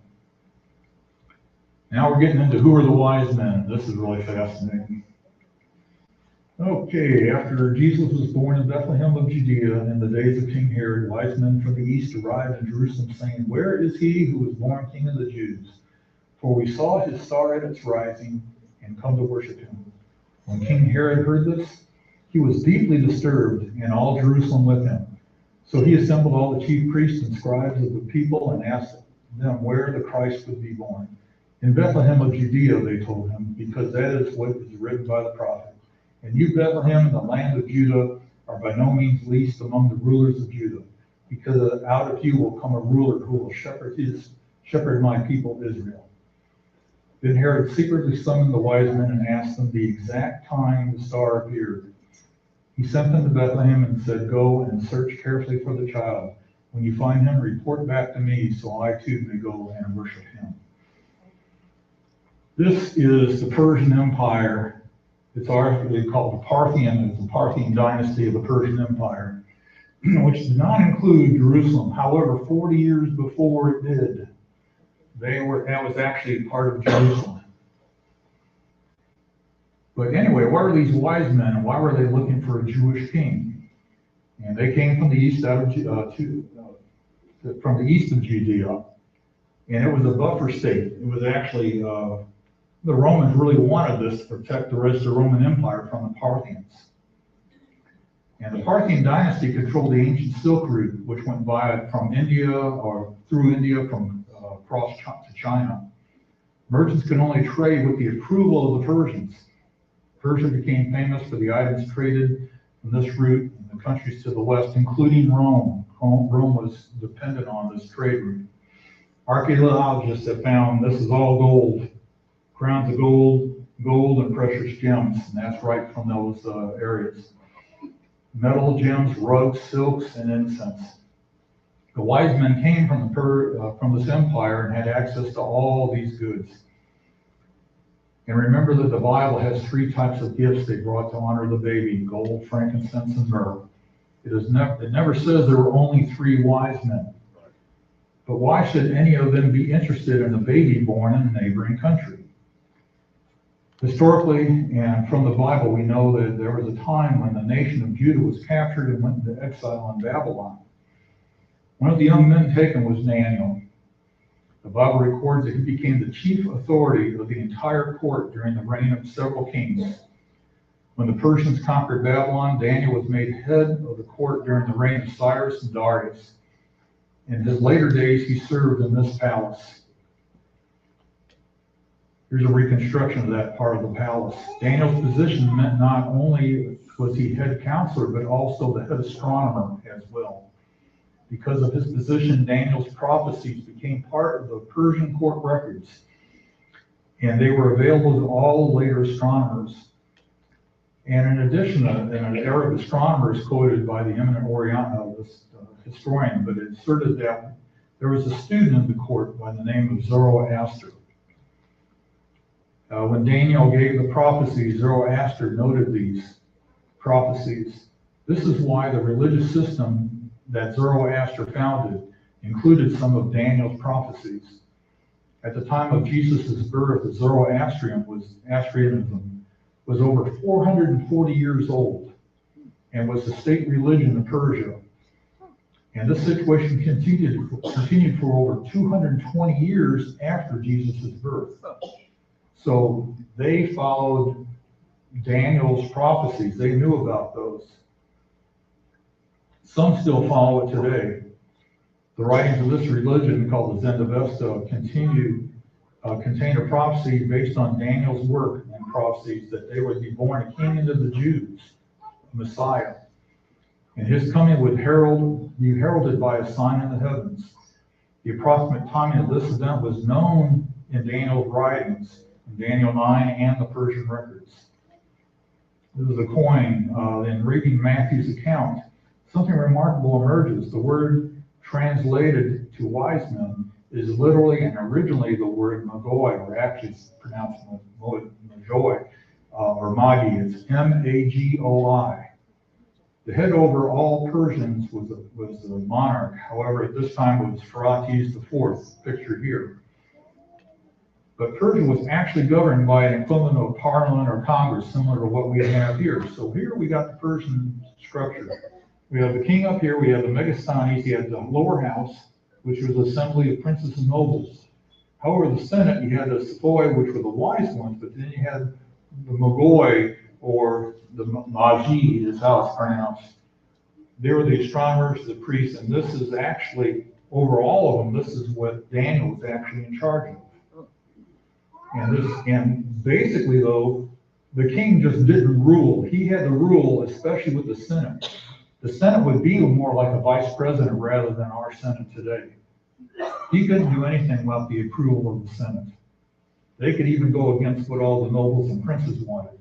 Now we're getting into who are the wise men. This is really fascinating. Okay, after Jesus was born in Bethlehem of Judea in the days of King Herod, wise men from the east arrived in Jerusalem, saying, "Where is he who was born King of the Jews? For we saw his star at its rising and come to worship him." When King Herod heard this, he was deeply disturbed, and all Jerusalem with him. So he assembled all the chief priests and scribes of the people and asked them where the Christ would be born. "In Bethlehem of Judea," they told him, "because that is what is written by the prophet. And you, Bethlehem, in the land of Judah, are by no means least among the rulers of Judah, because out of you will come a ruler who will shepherd my people Israel." Then Herod secretly summoned the wise men and asked them the exact time the star appeared. He sent them to Bethlehem and said, "Go and search carefully for the child. When you find him, report back to me, so I too may go and worship him." This is the Persian Empire. It's arguably called the Parthian. It's the Parthian dynasty of the Persian Empire, which did not include Jerusalem. However, 40 years before it did, that was actually part of Jerusalem. But anyway, what are these wise men, and why were they looking for a Jewish king? And they came from the east from the east of Judea, and it was a buffer state. It was actually the Romans really wanted this to protect the rest of the Roman Empire from the Parthians. And the Parthian dynasty controlled the ancient Silk Route, which went from India or through India from across to China. Merchants could only trade with the approval of the Persians. Persia became famous for the items traded from this route in the countries to the west, including Rome. Rome was dependent on this trade route. Archaeologists have found this is all gold. Crowns of gold and precious gems, and that's right from those areas. Metal gems, rugs, silks, and incense. The wise men came from this empire and had access to all these goods. And remember that the Bible has 3 types of gifts they brought to honor the baby: gold, frankincense, and myrrh. It never says there were only 3 wise men. But why should any of them be interested in a baby born in a neighboring country? Historically, and from the Bible, we know that there was a time when the nation of Judah was captured and went into exile in Babylon. One of the young men taken was Daniel. The Bible records that he became the chief authority of the entire court during the reign of several kings. When the Persians conquered Babylon, Daniel was made head of the court during the reign of Cyrus and Darius. In his later days, he served in this palace. Here's a reconstruction of that part of the palace. Daniel's position meant not only was he head counselor, but also the head astronomer as well. Because of his position, Daniel's prophecies became part of the Persian court records, and they were available to all later astronomers. And in addition, an Arab astronomer is quoted by the eminent historian, but it asserted that there was a student in the court by the name of Zoroaster. When Daniel gave the prophecies, Zoroaster noted these prophecies. This is why the religious system that Zoroaster founded included some of Daniel's prophecies. At the time of Jesus' birth, Zoroastrianism was over 440 years old and was the state religion of Persia. And this situation continued for over 220 years after Jesus' birth. So they followed Daniel's prophecies. They knew about those. Some still follow it today. The writings of this religion, called the Zendavesta, contain a prophecy based on Daniel's work and prophecies that they would be born a king unto the Jews, a Messiah. And his coming would be heralded by a sign in the heavens. The approximate timing of this event was known in Daniel's writings, in Daniel 9 and the Persian records. This is a coin. In reading Matthew's account, something remarkable emerges. The word translated to wise men is literally and originally the word magoi, or actually it's pronounced magoi, or magi. It's M-A-G-O-I. The head over all Persians was the monarch. However, at this time it was Phraates IV, pictured here. But Persia was actually governed by an equivalent of parliament or Congress, similar to what we have here. So here we got the Persian structure. We have the king up here, we have the Megastanes, he had the lower house, which was an assembly of princes and nobles. However, the Senate, you had the Sephoi, which were the wise ones, but then you had the Magoi, or the Magi is how it's pronounced. They were the astronomers, the priests, and this is actually, over all of them, this is what Daniel was actually in charge of. And basically though, the king just didn't rule. He had to rule, especially with the Senate. The Senate would be more like a vice president rather than our Senate today. He couldn't do anything without the approval of the Senate. They could even go against what all the nobles and princes wanted.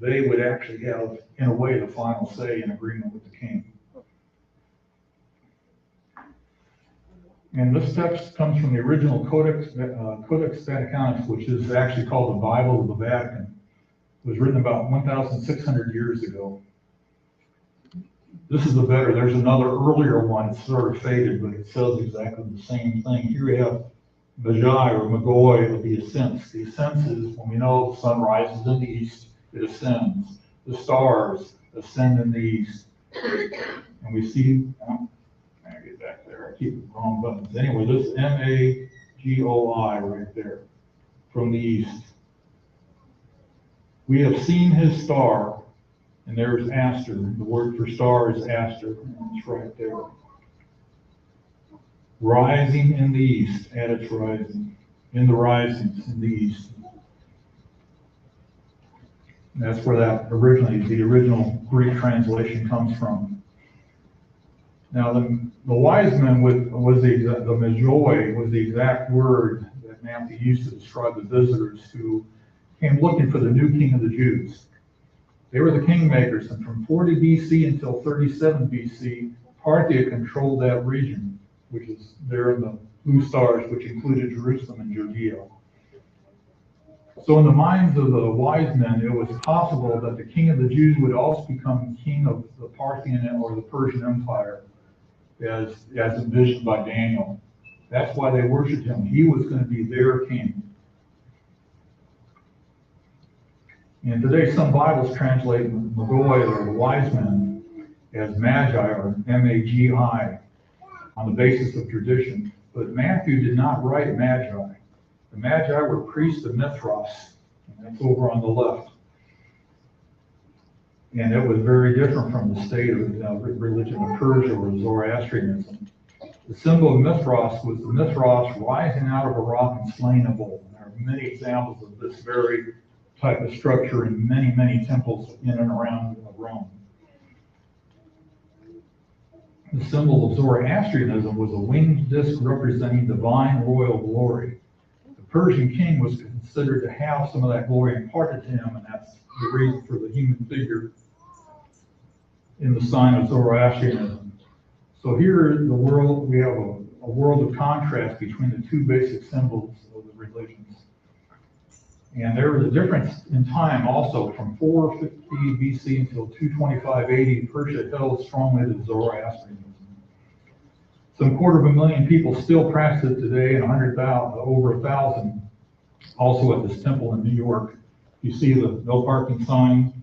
They would actually have, in a way, the final say in agreement with the king. And this text comes from the original Codex Vaticanus, which is actually called the Bible of the Vatican. It was written about 1,600 years ago. This is the better. There's another earlier one. It's sort of faded, but it says exactly the same thing. Here we have Magi or Magoi of the ascents. The ascents is when we know the sun rises in the east, it ascends. The stars ascend in the east. And we see, I get back there. I keep the wrong buttons. Anyway, this M-A-G-O-I right there from the east. We have seen his star, and there's Aster. The word for star is Aster. It's right there. Rising in the east, at its rising. In the risings in the east. And that's where that originally, the original Greek translation comes from. Now, the wise men was the Magoi was the exact word that Matthew used to describe the visitors who came looking for the new king of the Jews. They were the kingmakers, and from 40 BC until 37 BC, Parthia controlled that region, which is there in the blue stars, which included Jerusalem and Judea. So in the minds of the wise men, it was possible that the king of the Jews would also become king of the Parthian or the Persian Empire, as envisioned by Daniel. That's why they worshiped him. He was going to be their king. And today some Bibles translate Magoi or the wise men as Magi or M-A-G-I on the basis of tradition. But Matthew did not write Magi. The Magi were priests of Mithras, and that's over on the left. And it was very different from the state of religion of Persia or Zoroastrianism. The symbol of Mithras was the Mithras rising out of a rock and slaying a bull. There are many examples of this very type of structure in many, many temples in and around Rome. The symbol of Zoroastrianism was a winged disc representing divine royal glory. The Persian king was considered to have some of that glory imparted to him, and that's the reason for the human figure in the sign of Zoroastrianism. So here in the world, we have a world of contrast between the two basic symbols of the religions. And there was a difference in time also. From 450 BC until 225 AD, Persia held strongly to Zoroastrianism. Some 250,000 people still practice it today, and over 1,000 also at this temple in New York. You see the no parking sign,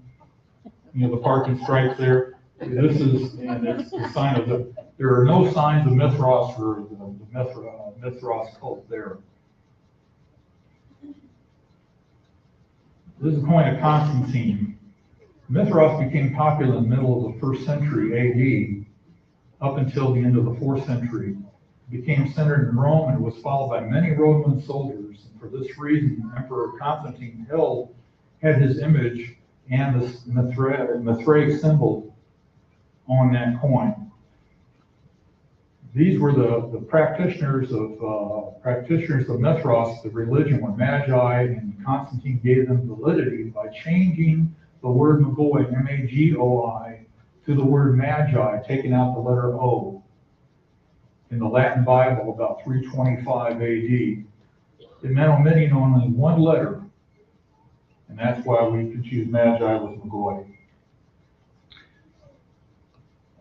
the parking stripes there. This is, and it's the sign of there are no signs of Mithras for the Mithras cult there. This is a coin of Constantine. Mithras became popular in the middle of the 1st century AD, up until the end of the 4th century. It became centered in Rome and was followed by many Roman soldiers. And for this reason, Emperor Constantine had his image and this Mithraic symbol on that coin. These were the practitioners of Mithras, the religion, when Magi and Constantine gave them validity by changing the word Magoi, M-A-G-O-I, to the word Magi, taking out the letter O. In the Latin Bible, about 325 AD, it meant omitting only one letter, and that's why we could choose Magi with Magoi.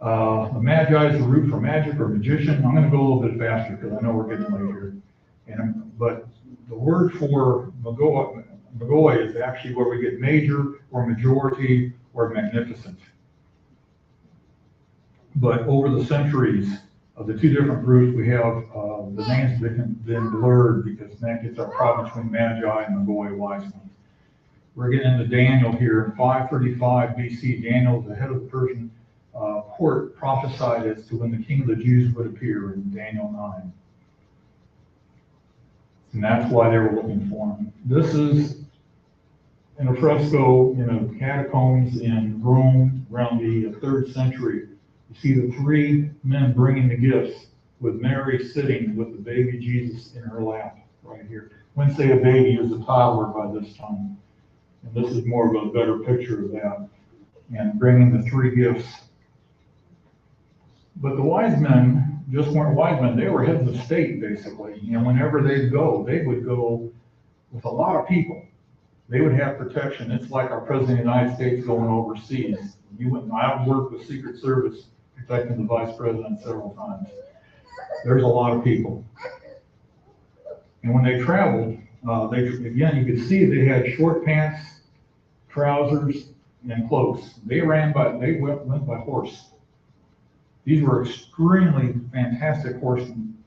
The Magi is the root for magic or magician. I'm going to go a little bit faster because I know we're getting late here. But the word for Magoi is actually where we get major or majority or magnificent. But over the centuries of the two different groups, we have the names have been blurred because that gets our problem between Magi and Magoi, wise ones. We're getting into Daniel here. In 535 BC, Daniel, the head of the Persian court, prophesied as to when the king of the Jews would appear in Daniel 9. And that's why they were looking for him. This is in a fresco in a catacombs in Rome around the 3rd century. You see the three men bringing the gifts with Mary sitting with the baby Jesus in her lap right here. When say a baby, he was a toddler by this time. And this is more of a better picture of that. And bringing the three gifts. But the wise men just weren't wise men. They were heads of state, basically. And whenever they'd go, they would go with a lot of people. They would have protection. It's like our President of the United States going overseas. I've worked with Secret Service protecting the Vice President several times. There's a lot of people. And when they traveled, you could see they had short pants, trousers, and cloaks. They went by horse. These were extremely fantastic horsemen.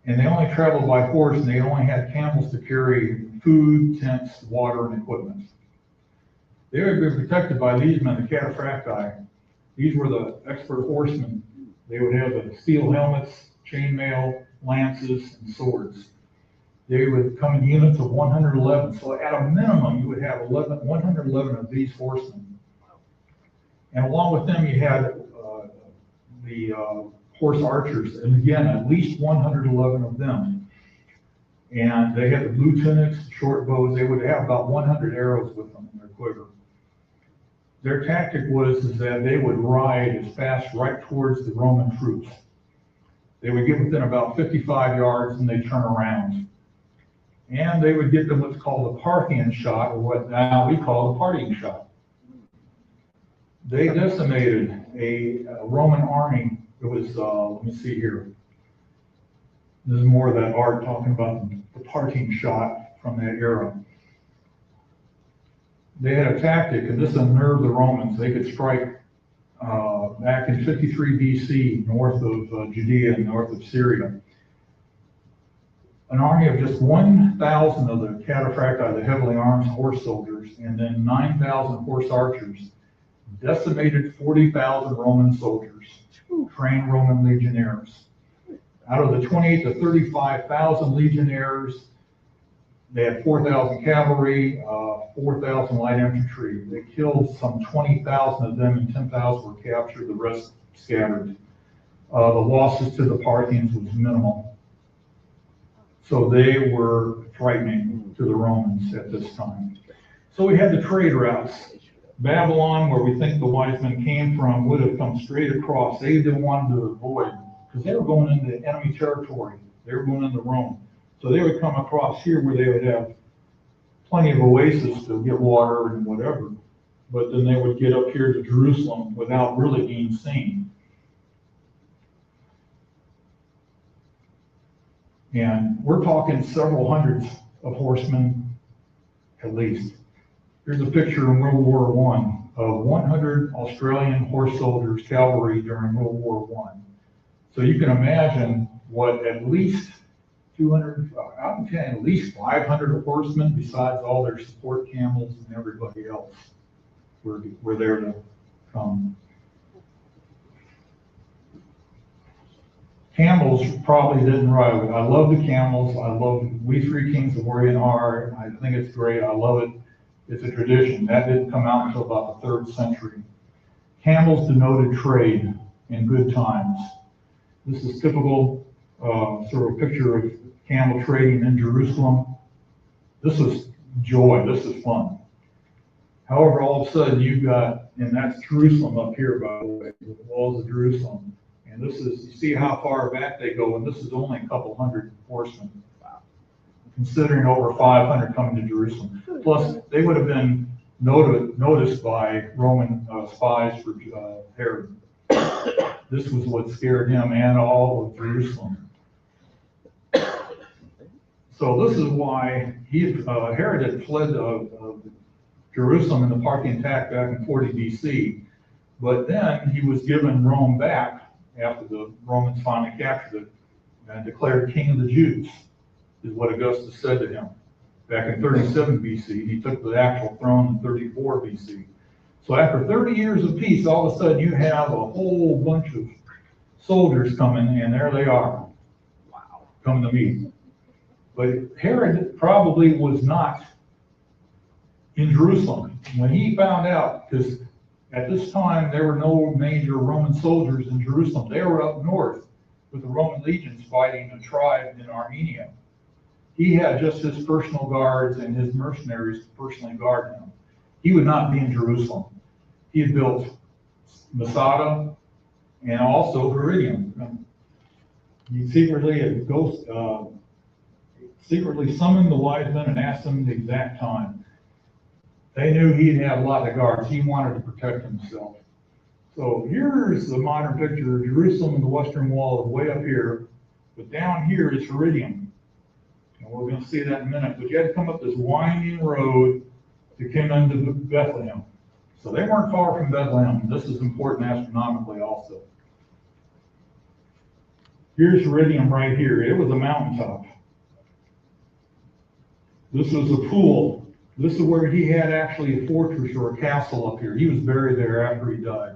And they only traveled by horse, and they only had camels to carry food, tents, water, and equipment. They would be protected by these men, the cataphracti. These were the expert horsemen. They would have the steel helmets, chainmail, lances, and swords. They would come in units of 111. So at a minimum, you would have 111 of these horsemen. And along with them, you had the horse archers, and again, at least 111 of them. And they had the blue tunics, short bows. They would have about 100 arrows with them in their quiver. Their tactic was that they would ride as fast right towards the Roman troops. They would get within about 55 yards and they'd turn around. And they would get them what's called a Parthian shot, or what now we call the partying shot. They decimated a Roman army. It was, let me see here. This is more of that art talking about the partying shot from that era. They had a tactic, and this unnerved the Romans. They could strike back in 53 BC, north of Judea and north of Syria. An army of just 1,000 of the cataphracti, the heavily armed horse soldiers, and then 9,000 horse archers, decimated 40,000 Roman soldiers, trained Roman legionnaires. Out of the 28 to 35,000 legionnaires, they had 4,000 cavalry, 4,000 light infantry. They killed some 20,000 of them, and 10,000 were captured, the rest scattered. The losses to the Parthians was minimal. So they were frightening to the Romans at this time. So we had the trade routes. Babylon, where we think the wise men came from, would have come straight across. They didn't want to avoid, because they were going into enemy territory. They were going into Rome. So they would come across here where they would have plenty of oases to get water and whatever. But then they would get up here to Jerusalem without really being seen. And we're talking several hundreds of horsemen, at least. Here's a picture in World War I of 100 Australian horse soldiers, cavalry, during World War I. So you can imagine what at least 200, at least 500 horsemen, besides all their support camels and everybody else, were there to come. Camels probably didn't ride. I love the camels. I love We Three Kings of Orient are. I think it's great. I love it. It's a tradition. That didn't come out until about the 3rd century. Camels denoted trade in good times. This is typical, sort of picture of camel trading in Jerusalem. This is joy, this is fun. However, all of a sudden you've got, and that's Jerusalem up here, by the way, the walls of Jerusalem. And this is, you see how far back they go, and this is only a couple hundred horsemen. Considering over 500 coming to Jerusalem. Plus, they would have been noticed by Roman spies for Herod. This was what scared him and all of Jerusalem. So this is why Herod had fled Jerusalem in the Parthian attack back in 40 BC, but then he was given Rome back after the Romans finally captured it and declared king of the Jews, is what Augustus said to him. Back in 37 BC, he took the actual throne in 34 BC. So after 30 years of peace, all of a sudden you have a whole bunch of soldiers coming, and there they are, coming to meet. But Herod probably was not in Jerusalem. When he found out, because at this time there were no major Roman soldiers in Jerusalem, they were up north with the Roman legions fighting a tribe in Armenia. He had just his personal guards and his mercenaries to personally guard him. He would not be in Jerusalem. He had built Masada and also Iridium. He secretly summoned the wise men and asked them the exact time. They knew he'd have a lot of guards. He wanted to protect himself. So here's the modern picture of Jerusalem and the Western Wall is way up here, but down here is Iridium. And we're going to see that in a minute. But you had to come up this winding road to come into Bethlehem. So they weren't far from Bethlehem. This is important astronomically also. Here's Iridium right here. It was a mountaintop. This was a pool. This is where he had actually a fortress or a castle up here. He was buried there after he died.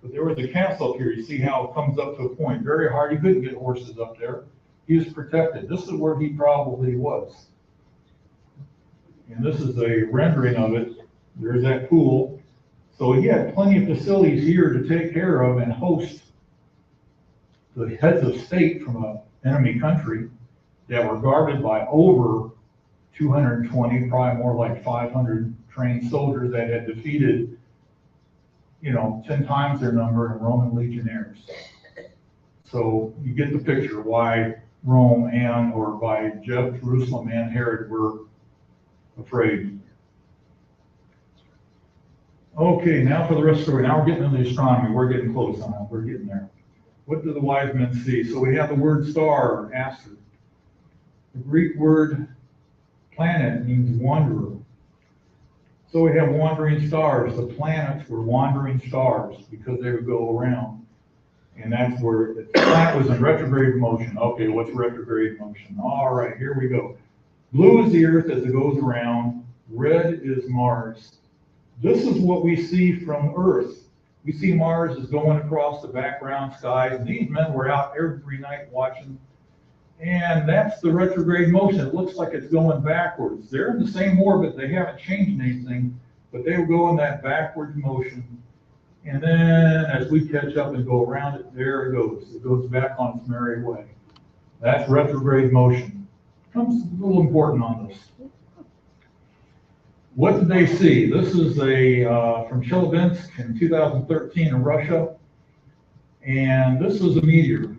But there was a castle up here. You see how it comes up to a point. Very hard. You couldn't get horses up there. He was protected. This is where he probably was. And this is a rendering of it. There's that pool. So he had plenty of facilities here to take care of and host the heads of state from an enemy country that were guarded by over 220, probably more like 500 trained soldiers that had defeated, 10 times their number in Roman legionnaires. So you get the picture why Rome by Jerusalem and Herod were afraid. Okay, now for the rest of the story. Now we're getting into the astronomy. We're getting close on it. We're getting there. What do the wise men see? So we have the word star, or aster. The Greek word planet means wanderer. So we have wandering stars. The planets were wandering stars because they would go around. And that's where the planet was in retrograde motion. Okay, what's retrograde motion? All right, here we go. Blue is the Earth as it goes around. Red is Mars. This is what we see from Earth. We see Mars is going across the background skies. And these men were out every night watching. And that's the retrograde motion. It looks like it's going backwards. They're in the same orbit. They haven't changed anything, but they will go in that backwards motion. And then as we catch up and go around it, there it goes. It goes back on its merry way. That's retrograde motion. Becomes a little important on this. What did they see? This is from Chelyabinsk in 2013 in Russia. And this was a meteor.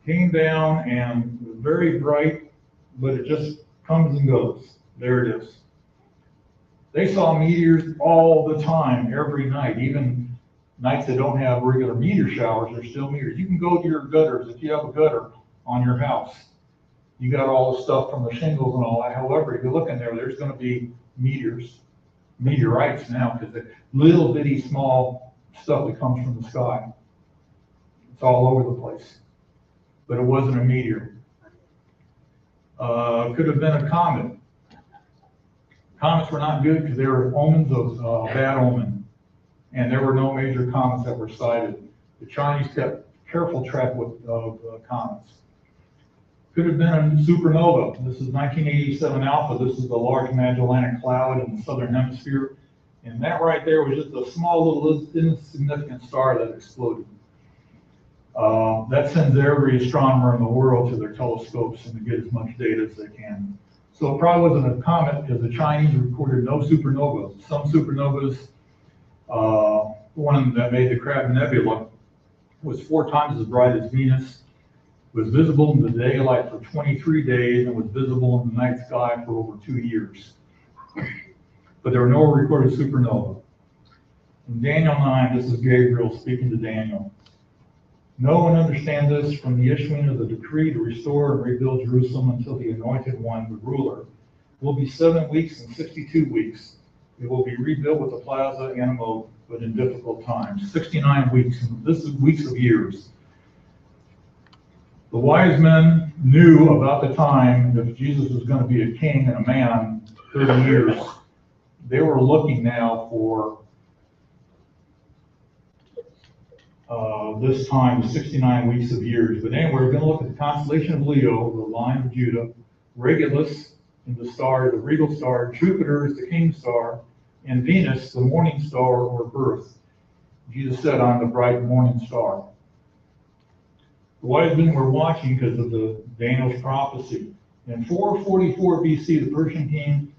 Came down and was very bright, but it just comes and goes. There it is. They saw meteors all the time, every night. Even nights that don't have regular meteor showers, there's still meteors. You can go to your gutters. If you have a gutter on your house, you got all the stuff from the shingles and all that. However, if you look in there, there's going to be meteorites now, because the little bitty small stuff that comes from the sky. It's all over the place. But it wasn't a meteor. Could have been a comet. Comets were not good because they were omens of bad omen. And there were no major comets that were sighted. The Chinese kept careful track of comets. Could have been a supernova. This is 1987 Alpha. This is the Large Magellanic Cloud in the southern hemisphere. And that right there was just a small little insignificant star that exploded. That sends every astronomer in the world to their telescopes and to get as much data as they can. So it probably wasn't a comet because the Chinese recorded no supernovas. Some supernovas, one that made the Crab Nebula was 4 times as bright as Venus, was visible in the daylight for 23 days, and was visible in the night sky for over 2 years. But there were no recorded supernova. In Daniel 9, this is Gabriel speaking to Daniel. No one understands this from the issuing of the decree to restore and rebuild Jerusalem until the anointed one, the ruler, will be 7 weeks and 62 weeks. It will be rebuilt with a plaza and a moat, but in difficult times. 69 weeks, and this is weeks of years. The wise men knew about the time that Jesus was going to be a king and a man 30 years. They were looking now for this time, 69 weeks of years. But anyway, we're going to look at the constellation of Leo, the line of Judah, Regulus, in the star, the regal star, Jupiter is the king's star, and Venus, the morning star or birth. Jesus said, "I'm the bright morning star." The wise men were watching because of the Daniel's prophecy. In 444 BC, the Persian king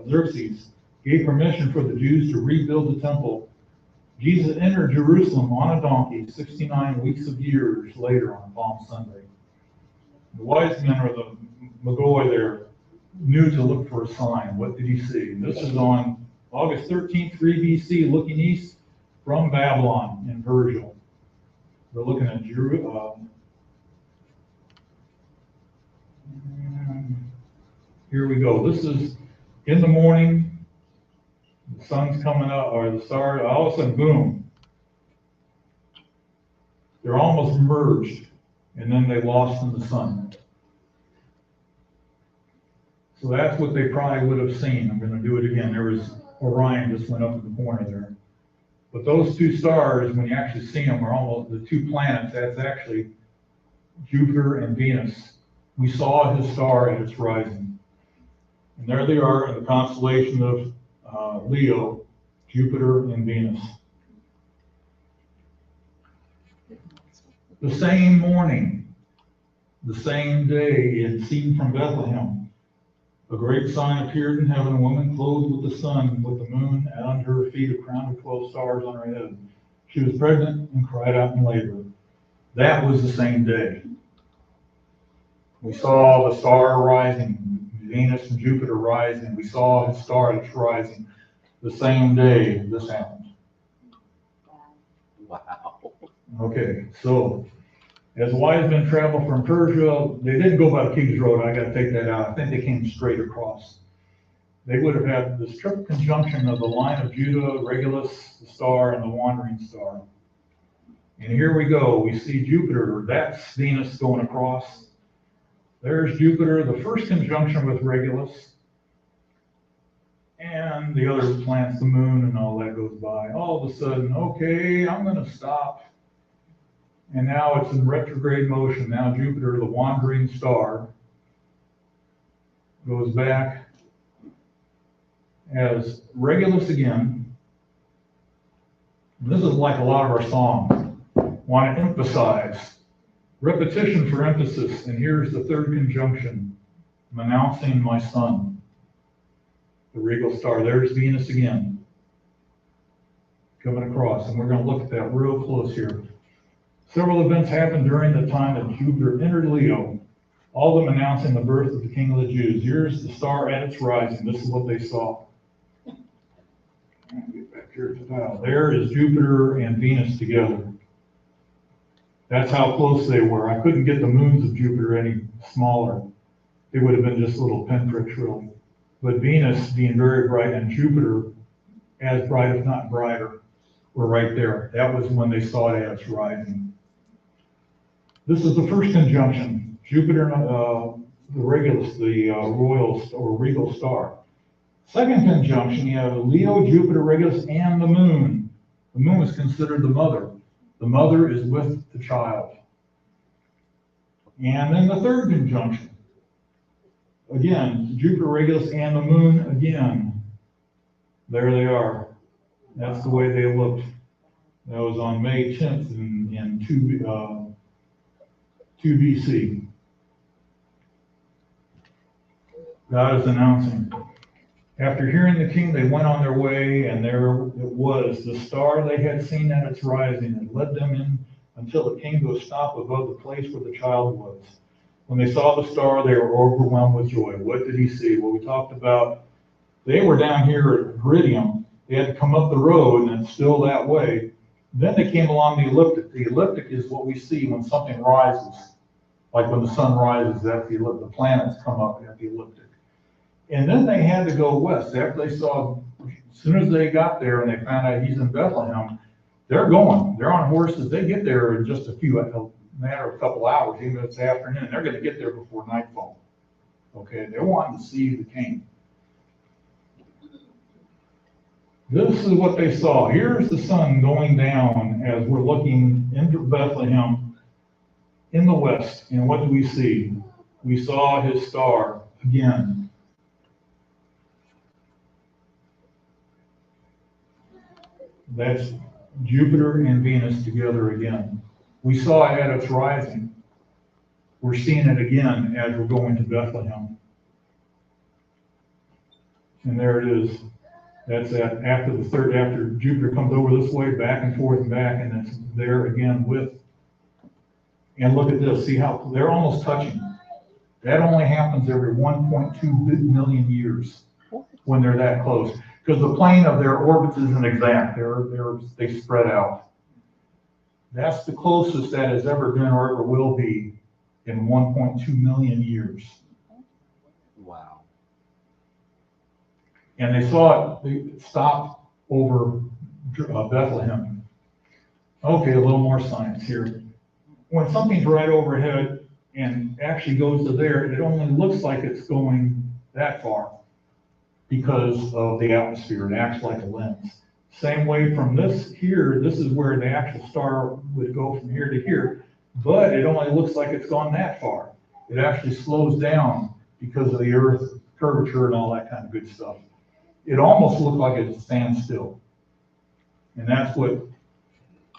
Xerxes gave permission for the Jews to rebuild the temple. Jesus entered Jerusalem on a donkey 69 weeks of years later on Palm Sunday. The wise men, or the Magoi there, knew to look for a sign. What did he see? This is on August 13th, 3 BC, looking east from Babylon in Persia. We're looking at Jerusalem. Here we go. This is in the morning. The sun's coming up, or the stars, all of a sudden, boom. They're almost merged, and then they lost in the sun. So that's what they probably would have seen. I'm going to do it again. There was Orion just went up in the corner there. But those two stars, when you actually see them, are almost the two planets. That's actually Jupiter and Venus. We saw his star at its rising. And there they are in the constellation of Leo, Jupiter, and Venus. The same morning, the same day, it seen from Bethlehem, a great sign appeared in heaven, a woman clothed with the sun, with the moon, and under her feet a crown of 12 stars on her head. She was pregnant and cried out in labor. That was the same day. We saw the star rising, Venus and Jupiter rising. We saw his star that's rising. The same day this happened. Wow. Okay, so as wise men traveled from Persia, they didn't go by the King's Road. I got to take that out. I think they came straight across. They would have had this triple conjunction of the line of Judah, Regulus, the star, and the wandering star. And here we go. We see Jupiter. That's Venus going across. There's Jupiter, the first conjunction with Regulus. And the other planets, the moon and all that goes by. All of a sudden, okay, I'm going to stop. And now it's in retrograde motion. Now Jupiter, the wandering star, goes back as Regulus again. This is like a lot of our songs. Want to emphasize. Repetition for emphasis. And here's the third conjunction. I'm announcing my son. The regal star. There's Venus again. Coming across. And we're going to look at that real close here. Several events happened during the time that Jupiter entered Leo, all of them announcing the birth of the King of the Jews. Here's the star at its rising. This is what they saw. Get back here to the dial. There is Jupiter and Venus together. That's how close they were. I couldn't get the moons of Jupiter any smaller. They would have been just little pinpricks, really. But Venus, being very bright, and Jupiter, as bright, if not brighter, were right there. That was when they saw it at its rising. This is the first conjunction. Jupiter, the Regulus, the royal or regal star. Second conjunction, you have Leo, Jupiter, Regulus, and the moon. The moon is considered the mother. The mother is with the child. And then the third conjunction. Again, Jupiter, Regulus, and the moon again. There they are. That's the way they looked. That was on May 10th in in 2 BC. God is announcing. After hearing the king, they went on their way, and there it was, the star they had seen at its rising. It led them in until it came to a stop above the place where the child was. When they saw the star, they were overwhelmed with joy. What did he see? Well, we talked about, they were down here at Meridian. They had to come up the road, and it's still that way. Then they came along the elliptic. The elliptic is what we see when something rises. Like when the sun rises, that's the planets come up at the elliptic. And then they had to go west. After they saw, as soon as they got there and they found out he's in Bethlehem, they're going. They're on horses. They get there in just a matter of a couple hours, even if it's afternoon. They're going to get there before nightfall. Okay, they're wanting to see the king. This is what they saw. Here's the sun going down as we're looking into Bethlehem in the west. And what do we see? We saw his star again. That's Jupiter and Venus together again. We saw it at its rising. We're seeing it again as we're going to Bethlehem. And there it is. That's after Jupiter comes over this way, back and forth and back, and it's there again with. And look at this. See how they're almost touching. That only happens every 1.2 million years when they're that close. Because the plane of their orbits isn't exact. They spread out. That's the closest that has ever been or ever will be in 1.2 million years. Wow. And they saw it, they stopped over Bethlehem. Okay, a little more science here. When something's right overhead and actually goes to there, it only looks like it's going that far because of the atmosphere. It acts like a lens. Same way from this here, this is where the actual star would go from here to here, but it only looks like it's gone that far. It actually slows down because of the Earth curvature and all that kind of good stuff. It almost looked like it stands still. And that's what,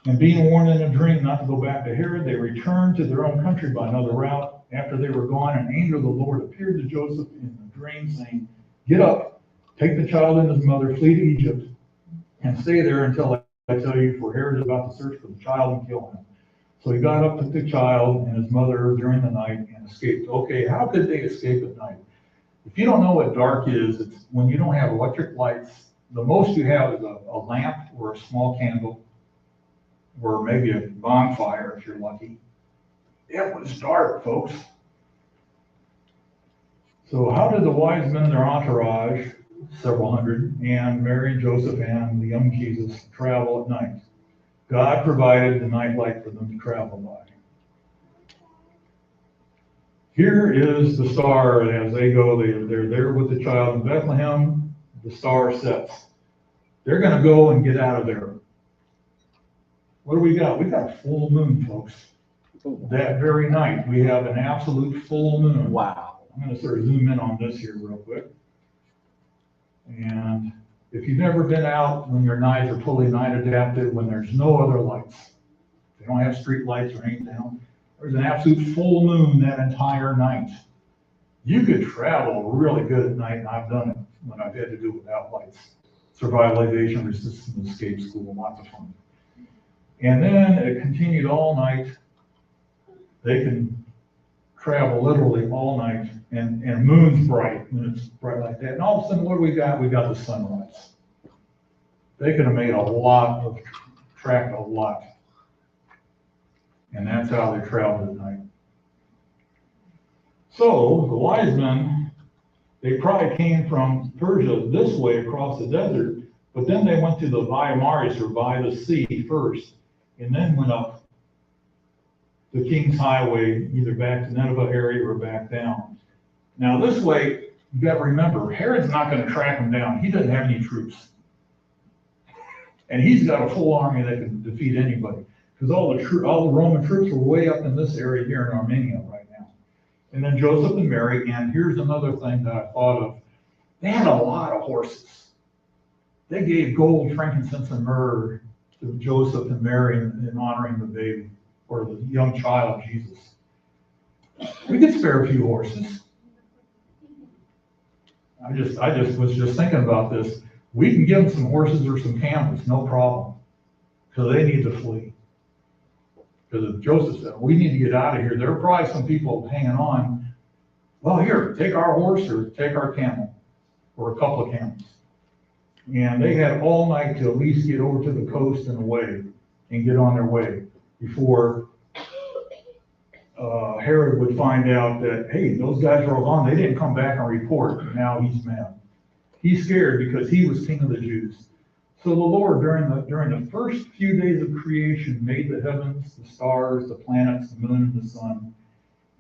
and being warned in a dream not to go back to Herod, they returned to their own country by another route. After they were gone, an angel of the Lord appeared to Joseph in a dream, saying, "Get up, take the child and his mother, flee to Egypt, and stay there until I tell you, for Herod is about to search for the child and kill him." So he got up, took the child and his mother during the night and escaped. Okay, how could they escape at night? If you don't know what dark is, it's when you don't have electric lights. The most you have is a lamp or a small candle, or maybe a bonfire if you're lucky. It was dark, folks. So how did the wise men, their entourage, several hundred, and Mary, Joseph, and the young Jesus travel at night? God provided the night light for them to travel by. Here is the star as they go. They're there with the child in Bethlehem. The star sets. They're going to go and get out of there. What do we got? We got a full moon, folks. That very night, we have an absolute full moon. Wow. I'm going to sort of zoom in on this here real quick. And if you've never been out when your nights are totally night adapted, when there's no other lights, they don't have street lights or anything, there's an absolute full moon that entire night. You could travel really good at night, and I've done it when I've had to do it without lights. Survivalization, resistance, escape school, lots of fun. And then it continued all night. They can travel literally all night, and moon's bright, when it's bright like that. And all of a sudden, what do we got? We got the sunrise. They could have made a lot of, tracked a lot. And that's how they traveled at night. So the wise men, they probably came from Persia this way across the desert, but then they went to the Via Maris, or by the sea first, and then went up the King's Highway, either back to Nineveh area or back down. Now this way, you got to remember, Herod's not going to track them down. He doesn't have any troops. And he's got a full army that can defeat anybody. Because all the Roman troops were way up in this area here in Armenia right now. And then Joseph and Mary, and here's another thing that I thought of. They had a lot of horses. They gave gold, frankincense, and myrrh to Joseph and Mary in honoring the baby, or the young child, Jesus. We could spare a few horses. I was just thinking about this. We can give them some horses or some camels, no problem, because they need to flee. Because if Joseph said, we need to get out of here, there are probably some people hanging on. Well, here, take our horse or take our camel, or a couple of camels. And they had all night to at least get over to the coast and away and get on their way before Herod would find out that, hey, those guys were all gone. They didn't come back and report. And now he's mad. He's scared because he was king of the Jews. So the Lord, during the first few days of creation, made the heavens, the stars, the planets, the moon, and the sun,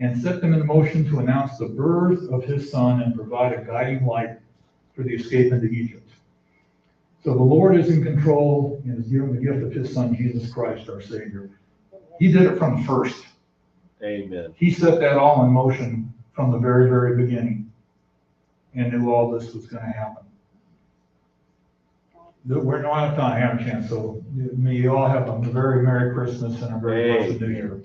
and set them in motion to announce the birth of his son and provide a guiding light for the escape into Egypt. So the Lord is in control and has given the gift of his son, Jesus Christ, our Savior. He did it from the first. Amen. He set that all in motion from the very, very beginning and knew all this was going to happen. We're not out of time, I have a chance, so may you all have a very Merry Christmas and a very blessed New Year.